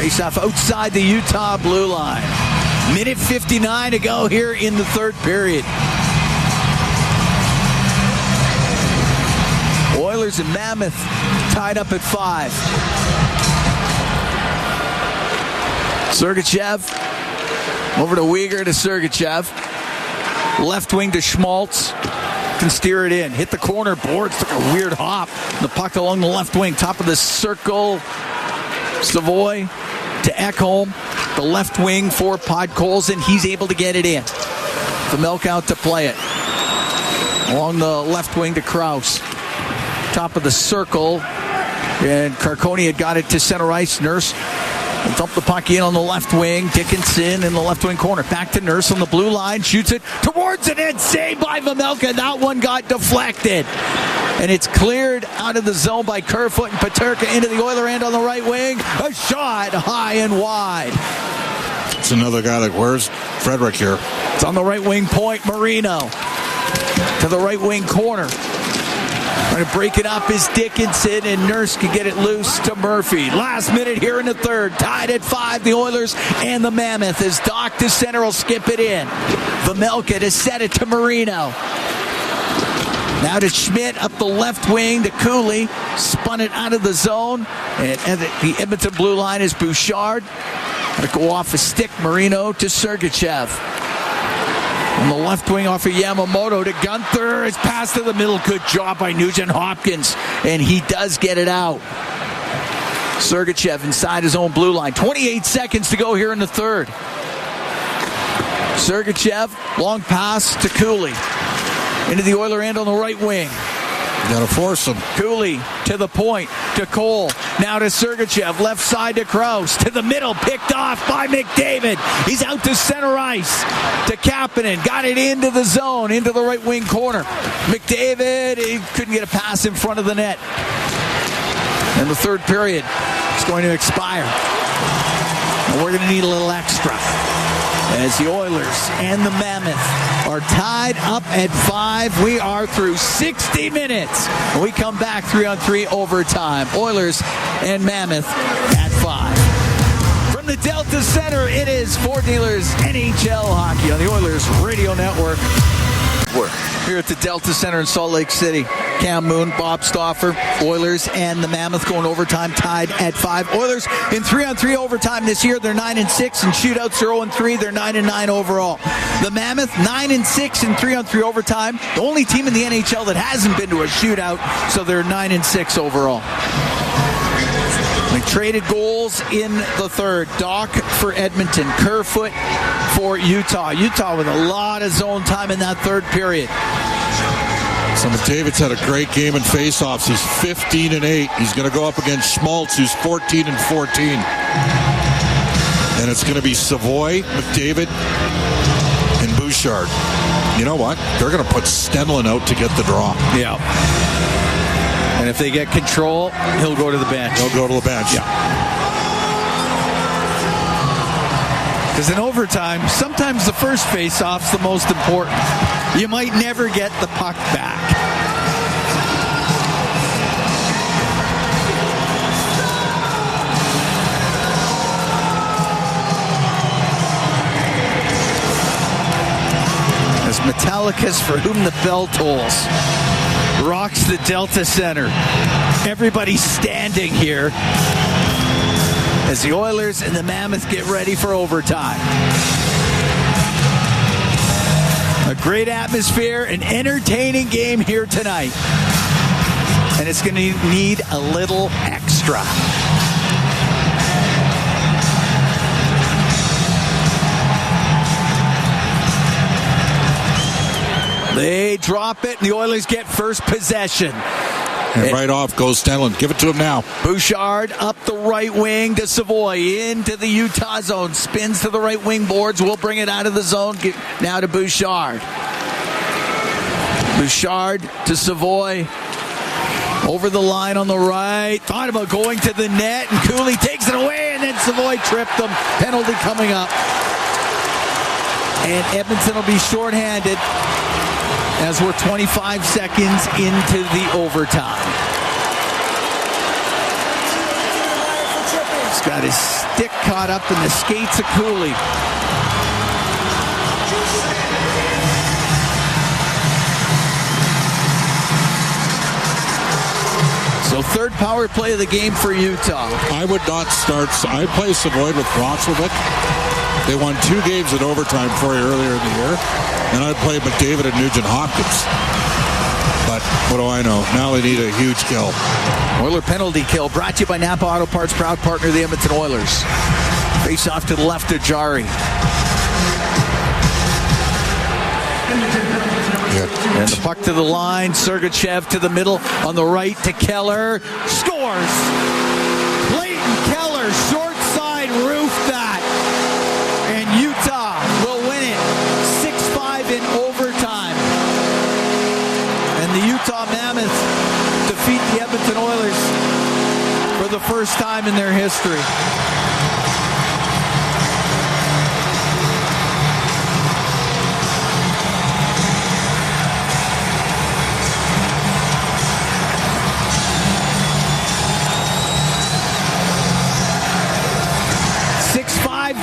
Face off outside the Utah blue line. Minute 59 to go here in the third period. Oilers and Mammoth tied up at 5. Sergachev over to Weegar to Sergachev. Left wing to Schmaltz. Can steer it in. Hit the corner. Boards took a weird hop. The puck along the left wing. Top of the circle. Savoy to Ekholm. The left wing for Podkolzin. He's able to get it in. The milk out to play it. Along the left wing to Krause. Top of the circle. And Carconi had got it to center ice. Nurse dumped the puck in on the left wing. Dickinson in the left wing corner. Back to Nurse on the blue line. Shoots it towards the net. Saved by Vejmelka. That one got deflected. And it's cleared out of the zone by Kerfoot and Peterka into the Oiler end on the right wing. A shot high and wide. It's another guy that wears Frederick here. It's on the right wing point. Marino to the right wing corner. Trying to break it up is Dickinson, and Nurse can get it loose to Murphy. Last minute here in the third. Tied at 5, the Oilers and the Mammoth. As Doc to center will skip it in. Vejmelka to set it to Marino. Now to Schmidt up the left wing to Cooley. Spun it out of the zone. And the Edmonton blue line is Bouchard. Going to go off a stick. Marino to Sergachev. On the left wing off of Yamamoto to Gunther. It's passed to the middle. Good job by Nugent Hopkins. And he does get it out. Sergachev inside his own blue line. 28 seconds to go here in the third. Sergachev, long pass to Cooley. Into the Oiler end on the right wing. Got to force him. Cooley to the point to Cole. Now to Sergachev. Left side to Krause. To the middle. Picked off by McDavid. He's out to center ice. To Kapanen. Got it into the zone. Into the right wing corner. McDavid. He couldn't get a pass in front of the net. And the third period is going to expire. And we're going to need a little extra. As the Oilers and the Mammoth are tied up at 5. We are through 60 minutes. When we come back 3-on-3 overtime. Oilers and Mammoth at 5. From the Delta Center, it is Ford Dealers NHL Hockey on the Oilers Radio Network. We're here at the Delta Center in Salt Lake City. Cam Moon, Bob Stauffer, Oilers and the Mammoth going overtime, tied at 5. Oilers in 3-on-3 overtime this year. They're 9-6, and shootouts are 0-3. They're 9-9 overall. The Mammoth 9-6 in 3-on-3 overtime. The only team in the NHL that hasn't been to a shootout, so they're 9-6 overall. They traded goals in the third. Doc for Edmonton. Kerfoot for Utah. Utah with a lot of zone time in that third period. So McDavid's had a great game in faceoffs. He's 15-8. He's going to go up against Schmaltz, who's 14-14. And it's going to be Savoy, McDavid, and Bouchard. You know what? They're going to put Stenlin out to get the draw. Yeah. And if they get control, he'll go to the bench. He'll go to the bench. Yeah. Because in overtime, sometimes the first face-off's the most important. You might never get the puck back. Metallicas for whom the bell tolls. Rocks the Delta Center. Everybody's standing here as the Oilers and the Mammoth get ready for overtime. A great atmosphere, an entertaining game here tonight. And it's going to need a little extra. They drop it, and the Oilers get first possession. And right off goes Stenlund. Give it to him now. Bouchard up the right wing to Savoy. Into the Utah zone. Spins to the right wing boards. We'll bring it out of the zone. Now to Bouchard. Bouchard to Savoy. Over the line on the right. Thought about going to the net, and Cooley takes it away, and then Savoy tripped him. Penalty coming up. And Edmonton will be shorthanded as we're 25 seconds into the overtime. He's got his stick caught up in the skates of Cooley. So third power play of the game for Utah. I would not start. I play Savoy with Roslovic. They won 2 games in overtime for you earlier in the year. And I'd play McDavid and Nugent Hopkins. But what do I know? Now they need a huge kill. Oiler penalty kill brought to you by Napa Auto Parts, proud partner of the Edmonton Oilers. Face off to the left of Jari. And the puck to the line. Sergachev to the middle. On the right to Keller. Scores! Clayton Keller, short side roof that. And Utah will win it 6-5 in overtime. And the Utah Mammoth defeat the Edmonton Oilers for the first time in their history.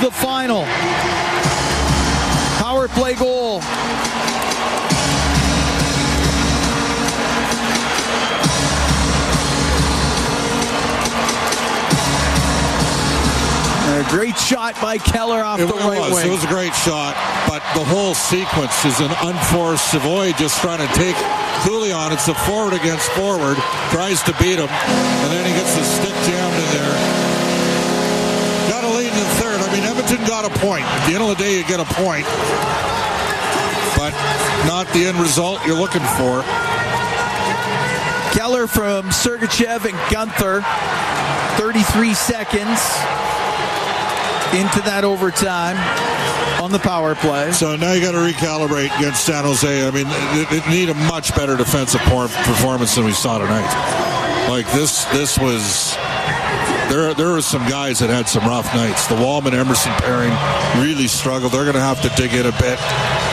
The final power play goal. A great shot by Keller off the right wing. It was a great shot, but the whole sequence is an unforced. Savoy just trying to take Cooley on. It's a forward against forward, tries to beat him, and then he gets the stick jammed in there. Got a lead in the third. I mean, Edmonton got a point. At the end of the day, you get a point, but not the end result you're looking for. Keller from Sergachev and Gunther, 33 seconds into that overtime on the power play. So now you got to recalibrate against San Jose. I mean, they need a much better defensive performance than we saw tonight. Like this was. There were some guys that had some rough nights. The Wallman-Emerson pairing really struggled. They're going to have to dig in a bit.